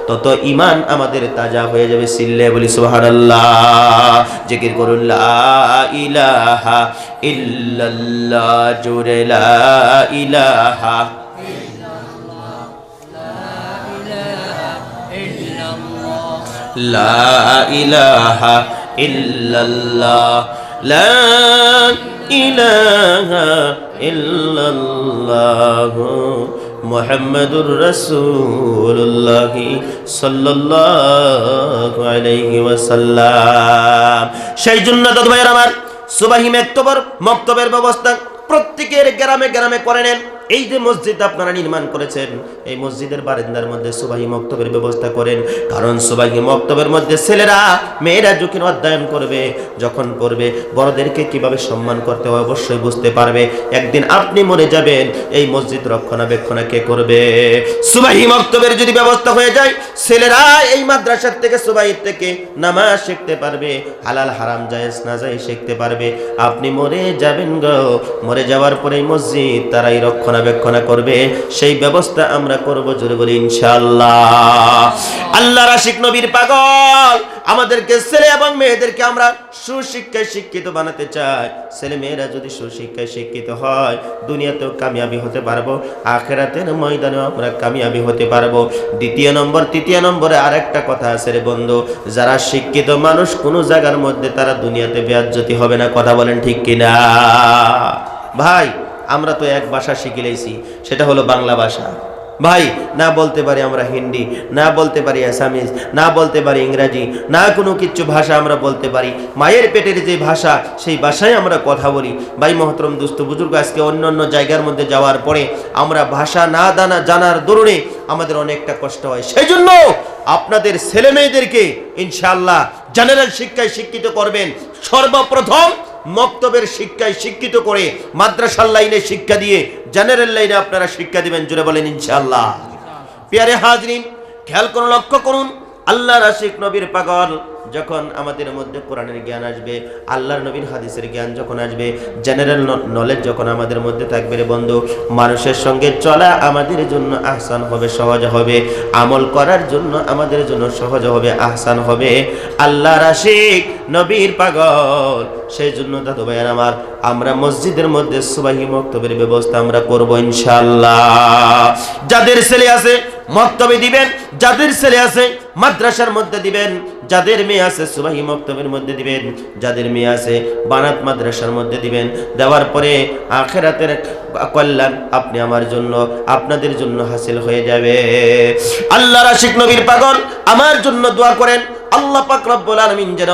তত ঈমান আমাদের তাজা হয়ে যাবে। সিল্লে বলি সুবহানাল্লাহ। জিকির করুন লা ইলাহা ইল্লাল্লাহ, জোরে লা ইলাহা লা ইলাহা ইল্লাল্লাহ, লা ইলাহা ইল্লাল্লাহ, মুহাম্মাদুর রাসূলুল্লাহ সাল্লাল্লাহু আলাইহি ওয়াসাল্লাম। সেই জন্য দাদু ভাইয়ের আমার, সুবহি মক্তবের ব্যবস্থা প্রত্যেকের গ্রামে করে নেন। এই যে মসজিদ আপনারা নির্মাণ করেছেন, এই মসজিদের বারান্দার মধ্যে সুবহি মক্তবের ব্যবস্থা করেন। কারণ সুবহি মক্তবের মধ্যে ছেলেরা মেয়েরা যখন অধ্যয়ন করবে, যখন পড়বে, বড়দেরকে কিভাবে সম্মান করতে হয় অবশ্যই বুঝতে পারবে। একদিন আপনি মরে যাবেন, এই মসজিদ রক্ষণাবেক্ষণ কে করবে? সুবহি মক্তবের যদি ব্যবস্থা হয়ে যায়, ছেলেরা এই মাদ্রাসার থেকে, সুবহির থেকে নামাজ শিখতে পারবে, হালাল হারাম জায়েজ না জায়েজ শিখতে পারবে। আপনি মরে যাবেন গো, মরে যাওয়ার পরে মসজিদ তারাই রক্ষণাবেক্ষণ করবে। সেই ব্যবস্থা আমরা করব, জোরে বলি ইনশাআল্লাহ। আল্লাহর আশিক নবীর পাগল আমাদেরকে, ছেলে এবং মেয়েদেরকে আমরা সুশিক্ষায় শিক্ষিত বানাতে চাই। ছেলে মেয়েরা যদি সুশিক্ষায় শিক্ষিত হয়, দুনিয়াতেও কামিয়াবি হতে পারবো, আখিরাতের ময়দানেও আমরা কামিয়াবি হতে পারবো। তৃতীয় নম্বরে আরেকটা কথা আছে রে বন্ধু, যারা শিক্ষিত মানুষ কোনো জায়গার মধ্যে তারা দুনিয়াতে বেয়াজ্জতি হবে না। কথা বলেন ঠিক কিনা? ভাই, আমরা তো এক ভাষা শিখে লেছি, সেটা হলো বাংলা ভাষা। ভাই, না বলতে পারি আমরা হিন্দি, না বলতে পারি আসামিজ, না বলতে পারি ইংরাজি, না কোনো কিছু ভাষা আমরা বলতে পারি। মায়ের পেটের যে ভাষা, সেই ভাষায় আমরা কথা বলি। ভাই মহতরম দুস্থ বুজুর্গ, আজকে অন্য জায়গার মধ্যে যাওয়ার পরে আমরা ভাষা না জানার দরুনে আমাদের অনেকটা কষ্ট হয়। সেই জন্য আপনাদের ছেলে মেয়েদেরকে ইনশাআল্লাহ জেনারেল শিক্ষায় শিক্ষিত করবেন। সর্বপ্রথম মক্তবের শিক্ষায় শিক্ষিত করে, মাদ্রাসার লাইনে শিক্ষা দিয়ে জেনারেল লাইনে আপনারা শিক্ষা দিবেন। জোরে বলেন ইনশাআল্লাহ। প্রিয় হাজরিন, খেয়াল করুন, লক্ষ্য করুন, আল্লাহর আশিক নবীর পাগল যখন আমাদের মধ্যে কোরআনের জ্ঞান আসবে, আল্লাহর নবীর হাদিসের জ্ঞান যখন আসবে, জেনারেল নলেজ যখন আমাদের মধ্যে থাকবে রে বন্ধু, মানুষের সঙ্গে চলা আমাদের জন্য আহসান হবে, সহজ হবে। আমল করার জন্য আমাদের জন্য সহজ হবে, আহসান হবে। আল্লাহর আশিক নবীর পাগল, সেই জন্য দাদু ভাইয়ের আমার, আমরা মসজিদের মধ্যে সুবহি মক্তবের ব্যবস্থা আমরা করব ইনশাআল্লাহ। যাদের ছেলে আছে মক্তবে দিবেন, যাদের ছেলে আছে মাদ্রাসার মধ্যে দিবেন, যাদের মেয়ে আছে সুবাহি মক্তবের মধ্যে দিবেন, যাদের মেয়ে আছে বানাত মাদ্রাসার মধ্যে দিবেন। দেওয়ার পরে আখিরাতের কল্যাণ আপনি আমার জন্য আপনাদের জন্য হাসিল হয়ে যাবে। আল্লাহর আশিক নবীর পাগল আমার জন্য দোয়া করেন, আল্লাহ পাক রব্বুল আলামিন যেন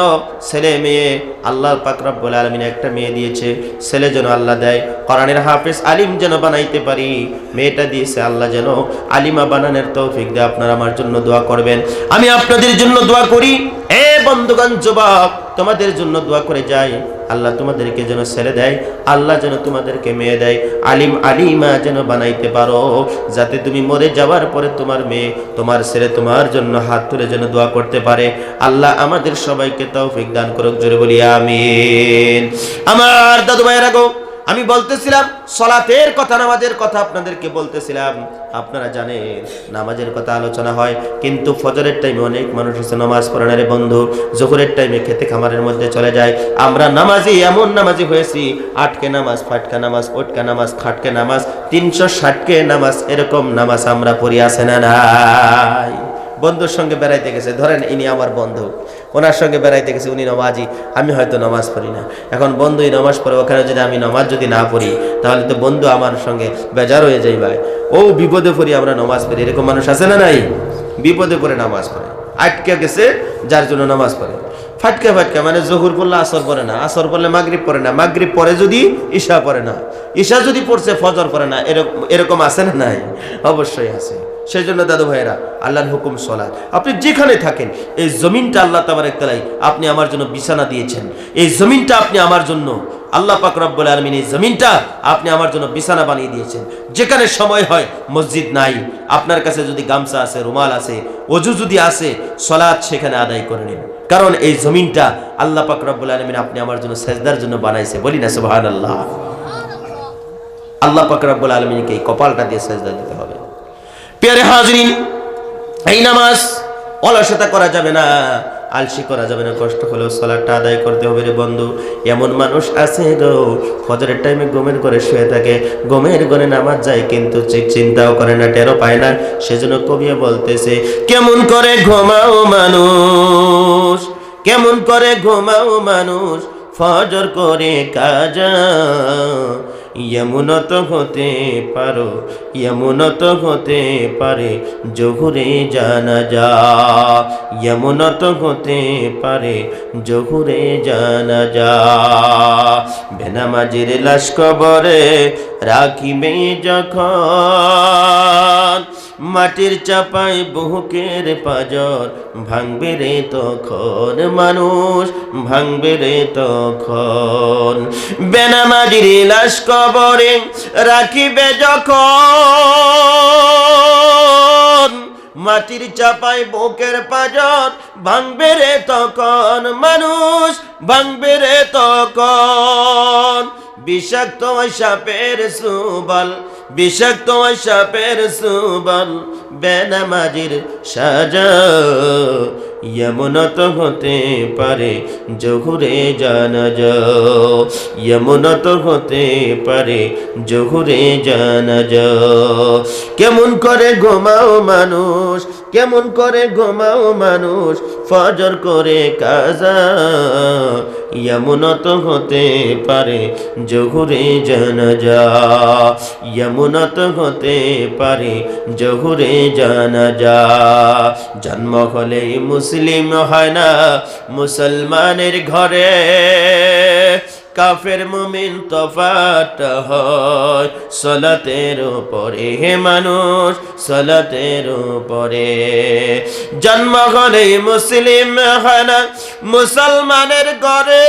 ছেলে মেয়ে, আল্লাহ পাক রব্বুল আলামিন একটা মেয়ে দিয়েছে, ছেলে যেন আল্লাহ দেয় কোরআনের হাফেজ আলিম যেন বানাইতে পারি, মেয়েটা দিয়েছে আল্লাহ যেন আলিমা বানানোর তৌফিক দেয়। আপনারা আমার জন্য দোয়া করবেন, আমি আপনাদের জন্য দোয়া করি। এ বন্ধুগণ, যুবক, তোমাদের জন্য দোয়া করে যাই, আল্লাহ তোমাদেরকে যেন ছেলে দেয়, আল্লাহ যেন তোমাদেরকে মেয়ে দেয়, আলিম আলিমা যেন বানাইতে পারো, যাতে তুমি মরে যাওয়ার পরে তোমার মেয়ে তোমার ছেলে তোমার জন্য হাত তুলে যেন দোয়া করতে পারে। আল্লাহ আমাদের সবাইকে তৌফিক দান করুক, জোরে বলি আমিন। আমার দাদু ভাইয়েরা গো, আমি বলতেছিলাম সালাতের কথা, নামাজের কথা আপনাদেরকে বলতেছিলাম। আপনারা জানেন নামাজের কথা আলোচনা হয়, কিন্তু ফজরের টাইমে অনেক মানুষ আছে নামাজ পড়ে রে বন্ধু, জোহরের টাইমে খেতে খামারের মধ্যে চলে যায়। আমরা নামাজি এমন নামাজি হয়েছি, আটকে নামাজ, ফাটকা নামাজ, ওটকা নামাজ, খাটকে নামাজ, 360কে নামাজ, এরকম নামাজ আমরা পড়ি, আছে না নাই? বন্ধুর সঙ্গে বেড়াইতে গেছে, ধরেন ইনি আমার বন্ধু, ওনার সঙ্গে বেড়াইতে গেছে, উনি নামাজি, আমি হয়তো নামাজ পড়ি না। এখন বন্ধুই নামাজ পড়ে, ওখানে যদি আমি নামাজ যদি না পড়ি, তাহলে তো বন্ধু আমার সঙ্গে বেজার হয়ে যাই ভাই। ও বিপদে পড়ি আমরা নামাজ পড়ি, এরকম মানুষ আছে না নাই? বিপদে পড়ে নামাজ পড়ে, আটকে গেছে যার জন্য নামাজ পড়ে। ফাটকা ফাটকা মানে জহুর পড়লে আসর পড়ে না, আসর পড়লে মাগরিব পড়ে না, মাগরিব পড়ে যদি ঈশা পড়ে না, ঈশা যদি পড়ছে ফজর পড়ে না, এরকম আছে না নাই? অবশ্যই আছে। সেই জন্য দাদু ভাইয়েরা, আল্লাহর হুকুম সালাত। আপনি যেখানে থাকেন, এই জমিনটা আল্লাহ তাবারক তাআলা আপনি আমার জন্য বিছানা দিয়েছেন, এই জমিনটা আপনি আমার জন্য, আল্লাহ পাক রব্বুল আলামিন এই জমিনটা আপনি আমার জন্য বিছানা বানিয়ে দিয়েছেন। যেখানে সময় হয়, মসজিদ নাই, আপনার কাছে যদি গামছা আছে, রুমাল আছে, ওযু যদি আছে, সালাত সেখানে আদায় করে নিন, কারণ এই জমিনটা আল্লাহ পাক রব্বুল আলামিন আপনি আমার জন্য সেজদার জন্য বানাইছে। বলি না সুবহানাল্লাহ? আল্লাহ পাক রব্বুল আলামিনকে এই কপালটা দিয়ে সেজদা দিতে হবে। প্রিয় হাজরিন, এই নামাজ অলসতা করা যাবে না, আলসি করা যাবে না, কষ্ট হলেও সালাতটা আদায় করতে হবে রে বন্ধু। এমন মানুষ আছে গো, ফজরের টাইমে ঘুমের ঘরে শুয়ে থাকে, ঘুমের ঘরে নামাজ যায়, কিন্তু চিন্তাও করে না, টেরও পায় না। সেজন্য কবি বলতেছে, কেমন করে ঘুমাও মানুষ, কেমন করে ঘুমাও মানুষ, ফজর করে কাজা, এমনত হতে পারো, এমনত হতে পারে জহুরে জানাজা, এমনত হতে পারে জহুরে জানাজা। বেনামাজির লাশ কবরে রাখিবে যখন, মাটির চাপায় বুকের পাজর ভাঙবে রে তখন, মানুষ ভাঙবে রে তখন। বেনামাজির লাশ কবরে রাখিবে যখন, মাটির চাপায় বুকের পাজর ভাঙবে রে তখন, মানুষ ভাঙবে রে তখন। বিষাক্ত সাপের সুবল, বিষাক্ত সাপের সুবল, বেনামাজির সাজা, এমনত হতে পারে জহুরে জানাজা, এমনত হতে পারে জহুরে জানাজা। কেমন করে ঘুমাও মানুষ, কেমন করে ঘুমাও মানুষ, ফজর করে কাজা, এমনত হতে পারে জহুরে জানাজা, এমনত হতে পারে জহুরে জানাজা। জন্ম হলে মুসলিম হয় না মুসলমানের ঘরে, কাফের মুমিন তফাৎ হয় সালাতের উপরে, হে মানুষ সালাতের উপরে। জন্ম হলে মুসলিম হয় না মুসলমানের ঘরে,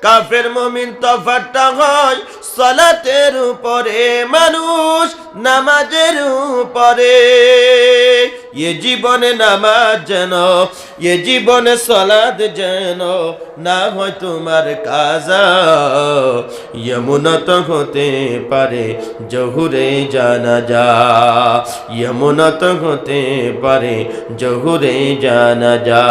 কাফের মুমিন তফাৎ হয় সালাতের উপরে, মানুষ নামাজের উপরে। এ জীবনে নামাজ যেন, এ জীবনে সালাত যেন না হয় তোমার কাজা, এমনত হতে পারে জহুরে জানাজা, এমনত হতে পারে জহুরে জানাজা।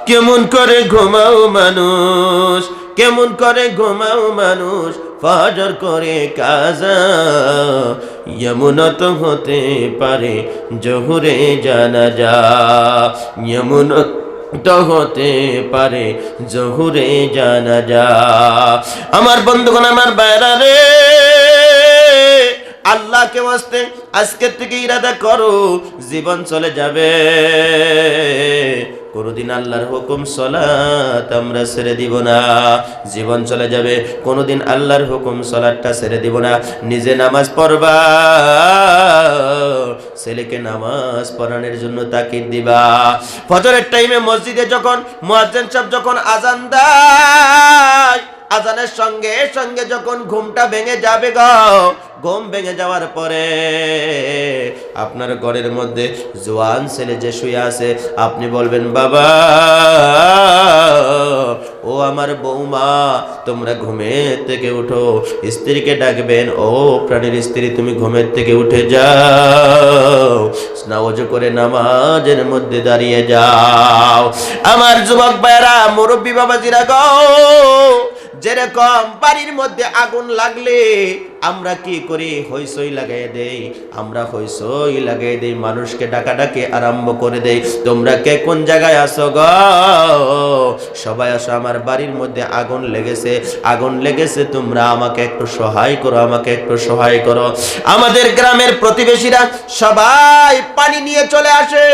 কেমন করে ঘুমাও মানুষ, কেমন করে ঘুমাও মানুষ ফজর করে কাজা, এমন তো হতে পারে জোহরে জানাজা, এমন তো হতে পারে জোহরে জানাজা। আমার বন্ধুগণ, আমার বাইরা রে, আল্লাহকে ওয়াস্তে আজকে থেকে ইরাদা করো, জীবন চলে যাবে, কোনদিন আল্লাহর হুকুম সালাত আমরা ছেড়ে দিব না। জীবন চলে যাবে, কোনদিন আল্লাহর হুকুম সালাতটা ছেড়ে দিব না। নিজে নামাজ পড়বা, ছেলেকে নামাজ পড়ানোর জন্য তাকিদ দিবা। ফজরের টাইমে মসজিদে যখন মুয়াজ্জিন সাহেব যখন আজান দেয়, আজানের সঙ্গে সঙ্গে যখন ঘুমটা ভেঙে যাবে গো, ঘুম ভেঙে যাওয়ার পরে আপনার ঘরের মধ্যে জওয়ান ছেলে যে শুয়ে আছে, আপনি বলবেন বাবা, ও আমার বৌমা, তোমরা ঘুমের থেকে উঠো। স্ত্রীকে ডাকবেন, ও প্রাণের স্ত্রী, তুমি ঘুমের থেকে উঠে যাও, নামাজ করে নামাজের মধ্যে দাঁড়িয়ে যাও। আমার যুবক ভাইরা, মুরব্বী বাবাজিরা গো, যেরকম বাড়ির মধ্যে আগুন লাগলে আমরা কি করি, হইসই লাগাই দেই, আমরা হইসই লাগাই দেই, মানুষকে ডাকাডাকি আরম্ভ করে দেই, তোমরা কে কোন জায়গায় আসো গো, সবাই আসো, আমার বাড়ির মধ্যে আগুন লেগেছে, আগুন লেগেছে, তোমরা আমাকে একটু সহায় করো, আমাকে একটু সহায় করো। আমাদের গ্রামের প্রতিবেশীরা সবাই পানি নিয়ে চলে আসে,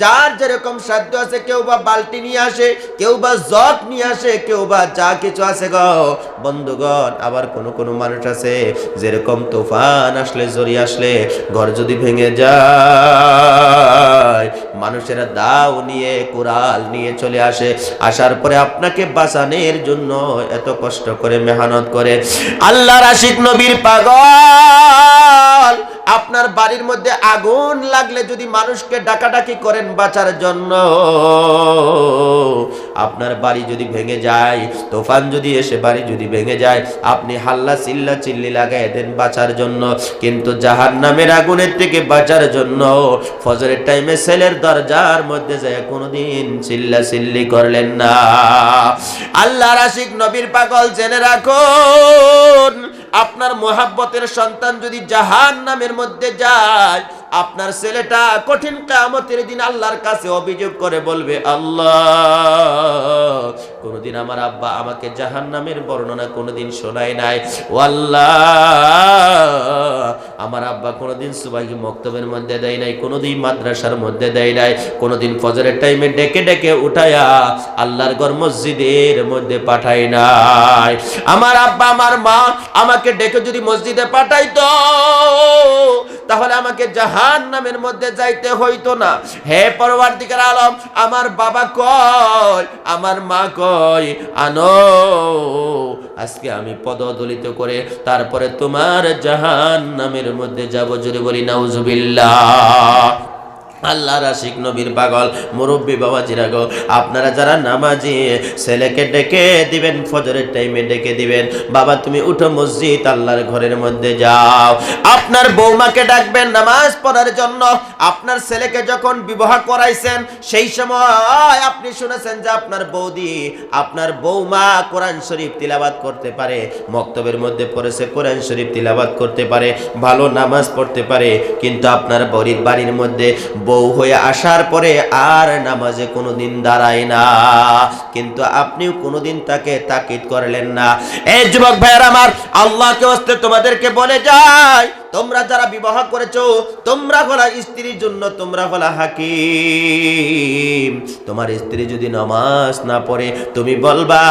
যার যেরকম সাধ্য আছে, কেউ বা বালতি নিয়ে আসে, কেউ বা জগ নিয়ে আসে, কেউ বা যা কিছু আছে গো বন্ধুগণ। আবার কোন কোন মানুষ আছে, যেরকম তুফান আসলে, ঝড়ি আসলে, ঘর যদি ভেঙে যায়, মানুষেরা দাও নিয়ে, কুড়াল নিয়ে চলে আসে, আসার পরে আপনাকে বাঁচানোর জন্য এত কষ্ট করে মেহনত করে। আল্লাহর আশিক নবীর পাগল, আপনার বাড়ির মধ্যে আগুন লাগলে যদি মানুষকে ডাকাডাকি করেন বাঁচার জন্য, আপনার বাড়ি যদি ভেঙে যায়, তুফান যদি এসে বাড়ি যদি ভেঙে যায়, আপনি হাল্লা চিল্লা চিল্লি লাগাই দেন বাঁচার জন্য, কিন্তু জাহান্নামের আগুনের থেকে বাঁচার জন্য ফজরের টাইমে ছেলের দরজার মধ্যে যায় কোনোদিন চিল্লা চিল্লি করলেন না। আল্লাহর আশিক নবীর পাগল, জেনে রাখুন, আপনার মোহাব্বতের সন্তান যদি জাহান্নামের মধ্যে যায়, আপনার ছেলেটা কঠিন কিয়ামতের দিন আল্লাহর কাছে অভিযোগ করে বলবে, আল্লাহ, কোনদিন আমার আব্বা আমাকে জাহান্নামের বর্ণনা কোনদিন শোনায় নাই, ও আল্লাহ, আমার আব্বা কোনদিন সুবহি মক্তবের মধ্যে দেয় নাই, কোনদিন মাদ্রাসার মধ্যে দেয় নাই, কোনদিন ফজরের টাইমে ডেকে ডেকে উঠায়া আল্লাহর ঘর মসজিদের মধ্যে পাঠায় নাই। আমার আব্বা আমার মা আমাকে ডেকে যদি মসজিদে পাঠাইতো, তাহলে আমাকে জাহান্নামের মধ্যে যাইতে হইতো না। হে পরওয়ারদিগার আলম, আমার বাবা কয়, আমার মা কয়, আনো, আজকে আমি পদদলিত করে তারপরে তোমার জাহান্নামের মধ্যে যাব। জোরে বলি নাউজুবিল্লাহ। আল্লাহর আশিক নবীর পাগল, মুরব্বী বাবাজিরা গো, আপনারা যারা নামাজি, ছেলেকে ডেকে দিবেন, ফজরের টাইমে ডেকে দিবেন, বাবা তুমি উঠো, মসজিদ আল্লাহর ঘরের মধ্যে যাও। আপনার বৌমাকে ডাকবেন নামাজ পড়ার জন্য। আপনার ছেলেকে যখন বিবাহ করাইছেন, সেই সময় আপনি শুনেছেন যে আপনার বৌদি, আপনার বৌমা কোরআন শরীফ তিলাওয়াত করতে পারে, মক্তবের মধ্যে পড়েছে, কোরআন শরীফ তিলাওয়াত করতে পারে, ভালো নামাজ পড়তে পারে, কিন্তু আপনার বাড়ির মধ্যে বউ হয়ে আসার পরে আর নামাজে কোনোদিন দাঁড়ায় না, কিন্তু আপনিও কোনোদিন তাকে তাকিদ করলেন না। এই যুবক ভাইয়ের আমার, আল্লাহকে ওয়াস্তে তোমাদেরকে বলে যায়, তোমরা যারা বিবাহ করেছো, তোমরা হলা স্ত্রীর জন্য, তোমরা হলা হাকিম। তোমার স্ত্রী যদি নামাজ না পড়ে, তুমি বলবা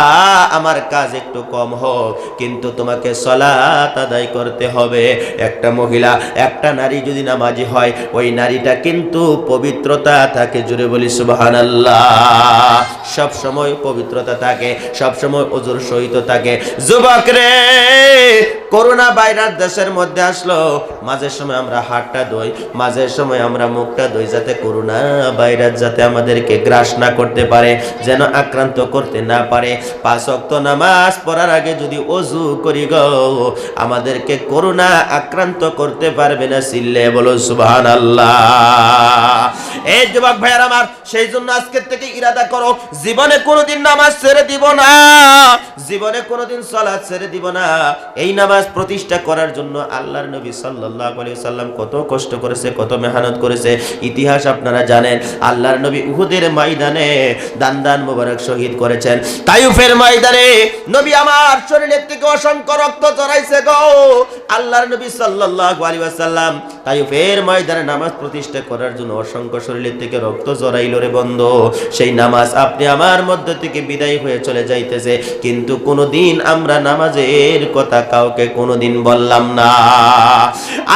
আমার কাজ একটু কম হোক, কিন্তু তোমাকে সালাত আদায় করতে হবে। একটা মহিলা, একটা নারী যদি নামাজি হয়, ওই নারীটা কিন্তু পবিত্রতা থাকে। জুড়ে বলি সুবহানাল্লাহ। সব সময় পবিত্রতা থাকে, সব সময় ওজুর সহিত থাকে। যুবক রে, করোনা ভাইরাস দেশের মধ্যে আসলো, মাঝে সময় আমরা হাতটা ধুই, মাঝে সময় আমরা মুখটা ধুই, যাতে করোনা ভাইরাস যাতে আমাদেরকে গ্রাস না করতে পারে, যেন আক্রান্ত করতে না পারে। 5 ওয়াক্ত নামাজ পড়ার আগে যদি ওযু করি গো, আমাদেরকে করোনা আক্রান্ত করতে পারবে না। চিল্লে বলো সুবহানাল্লাহ। এই যুবক ভাইয়ার আমার, সেই জন্য আজকের থেকে ইরাদা করো, জীবনে কোনোদিন নামাজ ছেড়ে দিব না, জীবনে কোনোদিন সালাত ছেড়ে দিব না। এই নামাজ প্রতিষ্ঠা করার জন্য আল্লাহর নবী সাল্লাল্লাহু আলাইহি সাল্লাম কত কষ্ট করেছে, কত মেহনত করেছে, ইতিহাস আপনারা জানেন। আল্লাহর নবী উহুদের ময়দানে দান মোবারক শহীদ করেছেন। তাইফের ময়দানে নবী আমার শরীরের থেকে অসংখ্য রক্ত ঝরাইছে গো। আল্লাহর নবী সাল্লাল্লাহু আলাইহি ওয়াসাল্লাম তাইফের ময়দানে নামাজ প্রতিষ্ঠা করার জন্য অসংখ্য শরীরের থেকে রক্ত ঝরাইলো রে বন্ধু। সেই নামাজ আপনি আমার মধ্য থেকে বিদায় হয়ে চলে যাইতেছে, কিন্তু কোনোদিন আমরা নামাজের কথা কাউকে কোনোদিন বললাম না।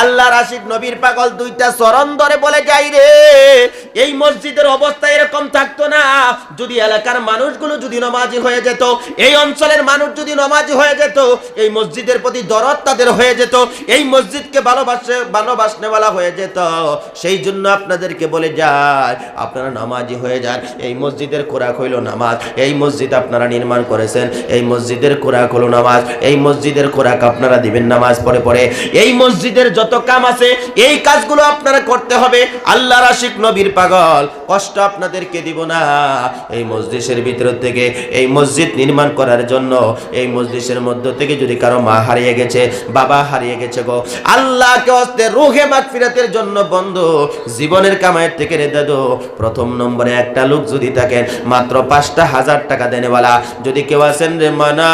আল্লাহর আশিক নবীর পাগল দুইটা চরণ ধরে বলে যাই রে, এই মসজিদের অবস্থা এরকম থাকতো না যদি এলাকার মানুষগুলো যদি নামাজি হয়ে যেত, এই অঞ্চলের মানুষ যদি নামাজি হয়ে যেত, এই মসজিদের প্রতি দরদ তাদের হয়ে যেত, এই মসজিদকে ভালোবাসনেওয়ালা হয়ে যেত। সেই জন্য আপনাদেরকে বলে যায়, আপনারা নামাজি হয়ে যান। এই মসজিদের খোরাক হইল নামাজ, এই মসজিদ আপনারা নির্মাণ করেছেন, এই মসজিদের খোরাক হলো নামাজ, এই মসজিদের খোরাক আপনারা দিবেন নামাজ পড়ে পড়ে। এই মসজিদের যত কাম আছে এই কাজগুলো আপনারা করতে হবে। আল্লাহর আশিক নবীর পাগল কষ্ট আপনাদেরকে দিব না। এই মসজিদের ভিতর থেকে এই মসজিদ নির্মাণ করার জন্য, এই মসজিদের মধ্য থেকে যদি কারো মা হারিয়ে গেছে, বাবা হারিয়ে গেছে গো, আল্লাহকে হস্তে রুহে মাগফিরাতের জন্য বন্ধু জীবনের কামাইয়ের থেকে রে দাদু, প্রথম নম্বরে একটা লোক যদি থাকেন মাত্র 5,000 টাকা দেনেওয়ালা, যদি কেউ আছেন রে মানা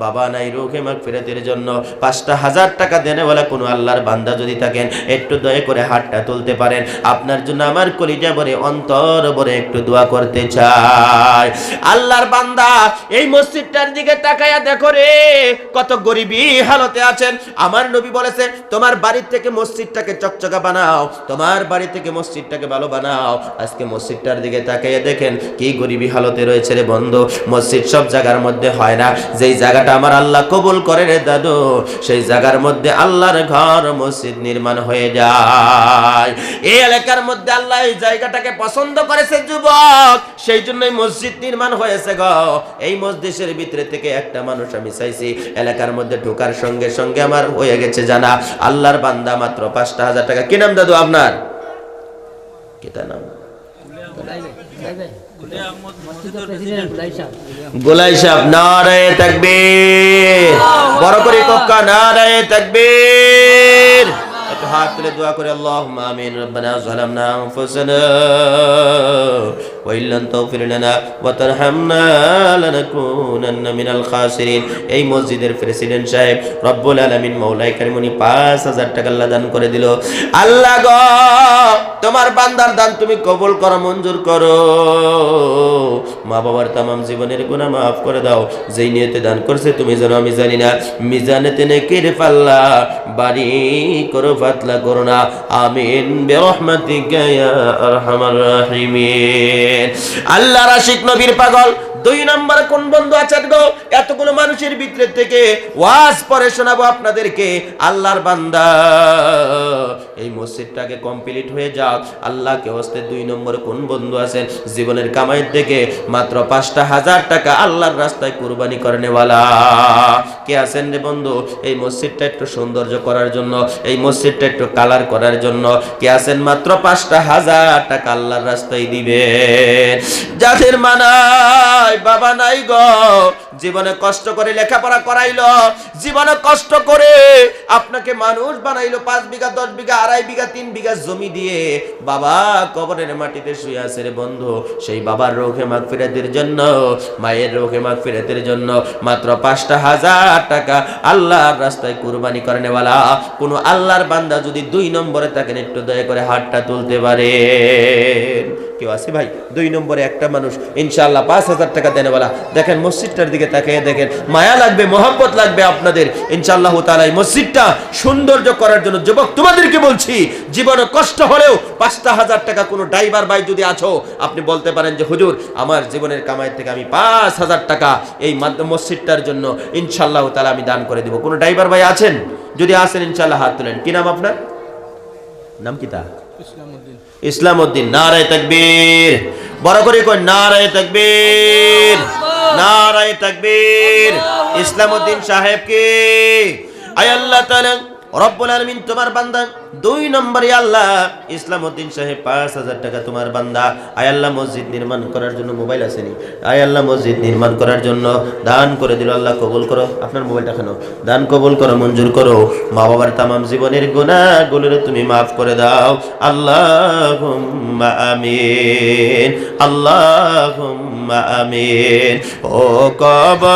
বাবা নাই রুহে মাগফিরাতের জন্য 5,000 টাকা দেনেওয়ালা কোনো আল্লাহর বান্দা যদি থাকেন, একটু দয়া করে হাতটা তুলতে পারেন। আপনার জন্য আমার কলিজা ভরে অন্তর ভরে একটু দোয়া করতে চাই। আল্লাহর বান্দা এই মসজিদটার দিকে তাকায়া দেখো রে, কত গরিবী হালতে আছেন। আমার নবী বলেছে, তোমার বাড়ি থেকে মসজিদটাকে চকচকা বানাও, তোমার বাড়ি থেকে মসজিদটাকে ভালো বানাও। আজকে মসজিদটার দিকে তাকাইয়া দেখেন কি গরিবী হালতে রয়েছে রে বন্ধু। মসজিদ সব জায়গার মধ্যে হয় না, যেই জায়গাটা আমার আল্লাহ কবুল করে রে দাদু, সেই জায়গার মধ্যে আল্লাহর ঘর মসজিদ নির্মাণ হয়ে যায়। এই এলাকার মধ্যে আল্লাহ এই জায়গাটাকে পছন্দ করেছে যুবক, সেই জন্যই মসজিদ নির্মাণ হয়েছে গো। এই মসজিদের ভিতরে থেকে একটা মানুষ আমি চাইছি এলাকার মধ্যে ঢোকার সঙ্গে সঙ্গে আমার হয়ে গেছে জানা, আল্লাহর বান্দা মাত্র 5,000 টাকা। কি নাম দাদু আপনার? কিতা নাম? গোলাই সাহেব। নারায়ে তাকবীর। বড় করে কক্কা নারায়ে তাকবীর। একটু হাত তুলে দোয়া করে আল্লাহুম্মা আমিন। রব্বানা যালামনা আনফুসানা ওয়া ইল্লাম তাগফির লানা ওয়া তারহামনা লানাকুনান্না মিনাল খাসিরিন। এই মসজিদের প্রেসিডেন্ট সাহেব রব্বুল আলামিন মাওলাই কারীম উনি 5,000 টাকা আল্লাহ দান করে দিল। আল্লাহ গো, তোমার বান্দার দান তুমি কবুল করো, মঞ্জুর করো। মা বাবার তামাম জীবনের গুনাহ মাফ করে দাও। যেই নিয়তে দান করছে তুমি জানো, আমি জানি না। মিজানেতে নেকির পাল্লা বাড়ি করো, ফাতলা করো না। আমিন বিরহমাতিকা ইয়া আরহামার রাহিমিন। আল্লাহর আশিক নবীর পাগল 2 নম্বর কোন বন্ধু আছেন গো? এতগুলো মানুষের ভিতরে থেকে ওয়াজ পড়ে শোনাবো আপনাদেরকে। আল্লাহর বান্দা এই মসজিদটাকে কমপ্লিট হয়ে যাক, আল্লাহকে হস্তে 2 নম্বর কোন বন্ধু আছেন জীবনের কামাইয়ের থেকে মাত্র 5,000 টাকা আল্লাহর রাস্তায় কুরবানি করনেওয়ালা কে আছেন রে বন্ধু? এই মসজিদটা একটু সৌন্দর্য করার জন্য, এই মসজিদটা একটু কালার করার জন্য কে আছেন মাত্র 5,000 টাকা আল্লাহর রাস্তায় দিবেন? যাদের মানায় বাবা নাই গো, জীবনে কষ্ট করে লেখাপড়া করাইলো, জীবনে কষ্ট করে আপনাকে মানুষ বানাইলো, 5 বিঘা 10 বিঘা 2.5 বিঘা 3 বিঘা জমি দিয়ে বাবা কবরের মাটিতে শুয়ে আছে রে বন্ধু। সেই বাবার রোগে মাগফিরাতের জন্য, মায়ের রোগে মাগফিরাতের জন্য মাত্র 5,000 টাকা আল্লাহর রাস্তায় কুরবানি করনেওয়ালা কোন আল্লাহর বান্দা যদি 2 নম্বরে থাকেন, একটু দয়া করে হাতটা তুলতে পারেন। কেউ আছে ভাই? 2 নম্বরে একটা মানুষ ইনশাআল্লাহ 5000 টাকা দেনেওয়ালা। দেখেন মসজিদটার দিকে তাকিয়ে দেখেন, মায়া লাগবে, মহব্বত লাগবে আপনাদের ইনশাআল্লাহ তাআলা। এই মসজিদটা সৌন্দর্য করার জন্য যুবক তোমাদেরকে বলছি, জীবনে কষ্ট হলেও 5000 টাকা কোনো ড্রাইভার ভাই যদি আছো, আপনি বলতে পারেন যে হুজুর আমার জীবনের কামাই থেকে আমি 5000 টাকা এই মসজিদটার জন্য ইনশাআল্লাহ তাআলা আমি দান করে দেব। কোনো ড্রাইভার ভাই আছেন? যদি আসেন ইনশাআল্লাহ হাত তোলেন। কি নাম আপনার? নাম কি তা? ইসলামউদ্দিন। নারায়ে তাকবীর। বড় করে কই নারায়ে তাকবীর, নারায়ে তাকবীর। ইসলামউদ্দিন সাহেব কে? আয় আল্লাহ তাআলা রব্বুল আলামিন তোমার বান্দা 2 নম্বরে আল্লাহ ইসলামউদ্দিন সাহেব 5000 টাকা তোমার বান্দা আয় আল্লাহ মসজিদ নির্মাণ করার জন্য, মোবাইল আসেনি, আয় আল্লাহ মসজিদ নির্মাণ করার জন্য দান করে দিল। আল্লাহ কবুল করো। আপনার মোবাইলটা কেন? দান কবুল করো, মঞ্জুর করো। মা বাবার তামাম জীবনের গুনাহগুলো তুমি maaf করে দাও। আল্লাহুম্মা আমিন, আল্লাহুম্মা আমিন। ও কবর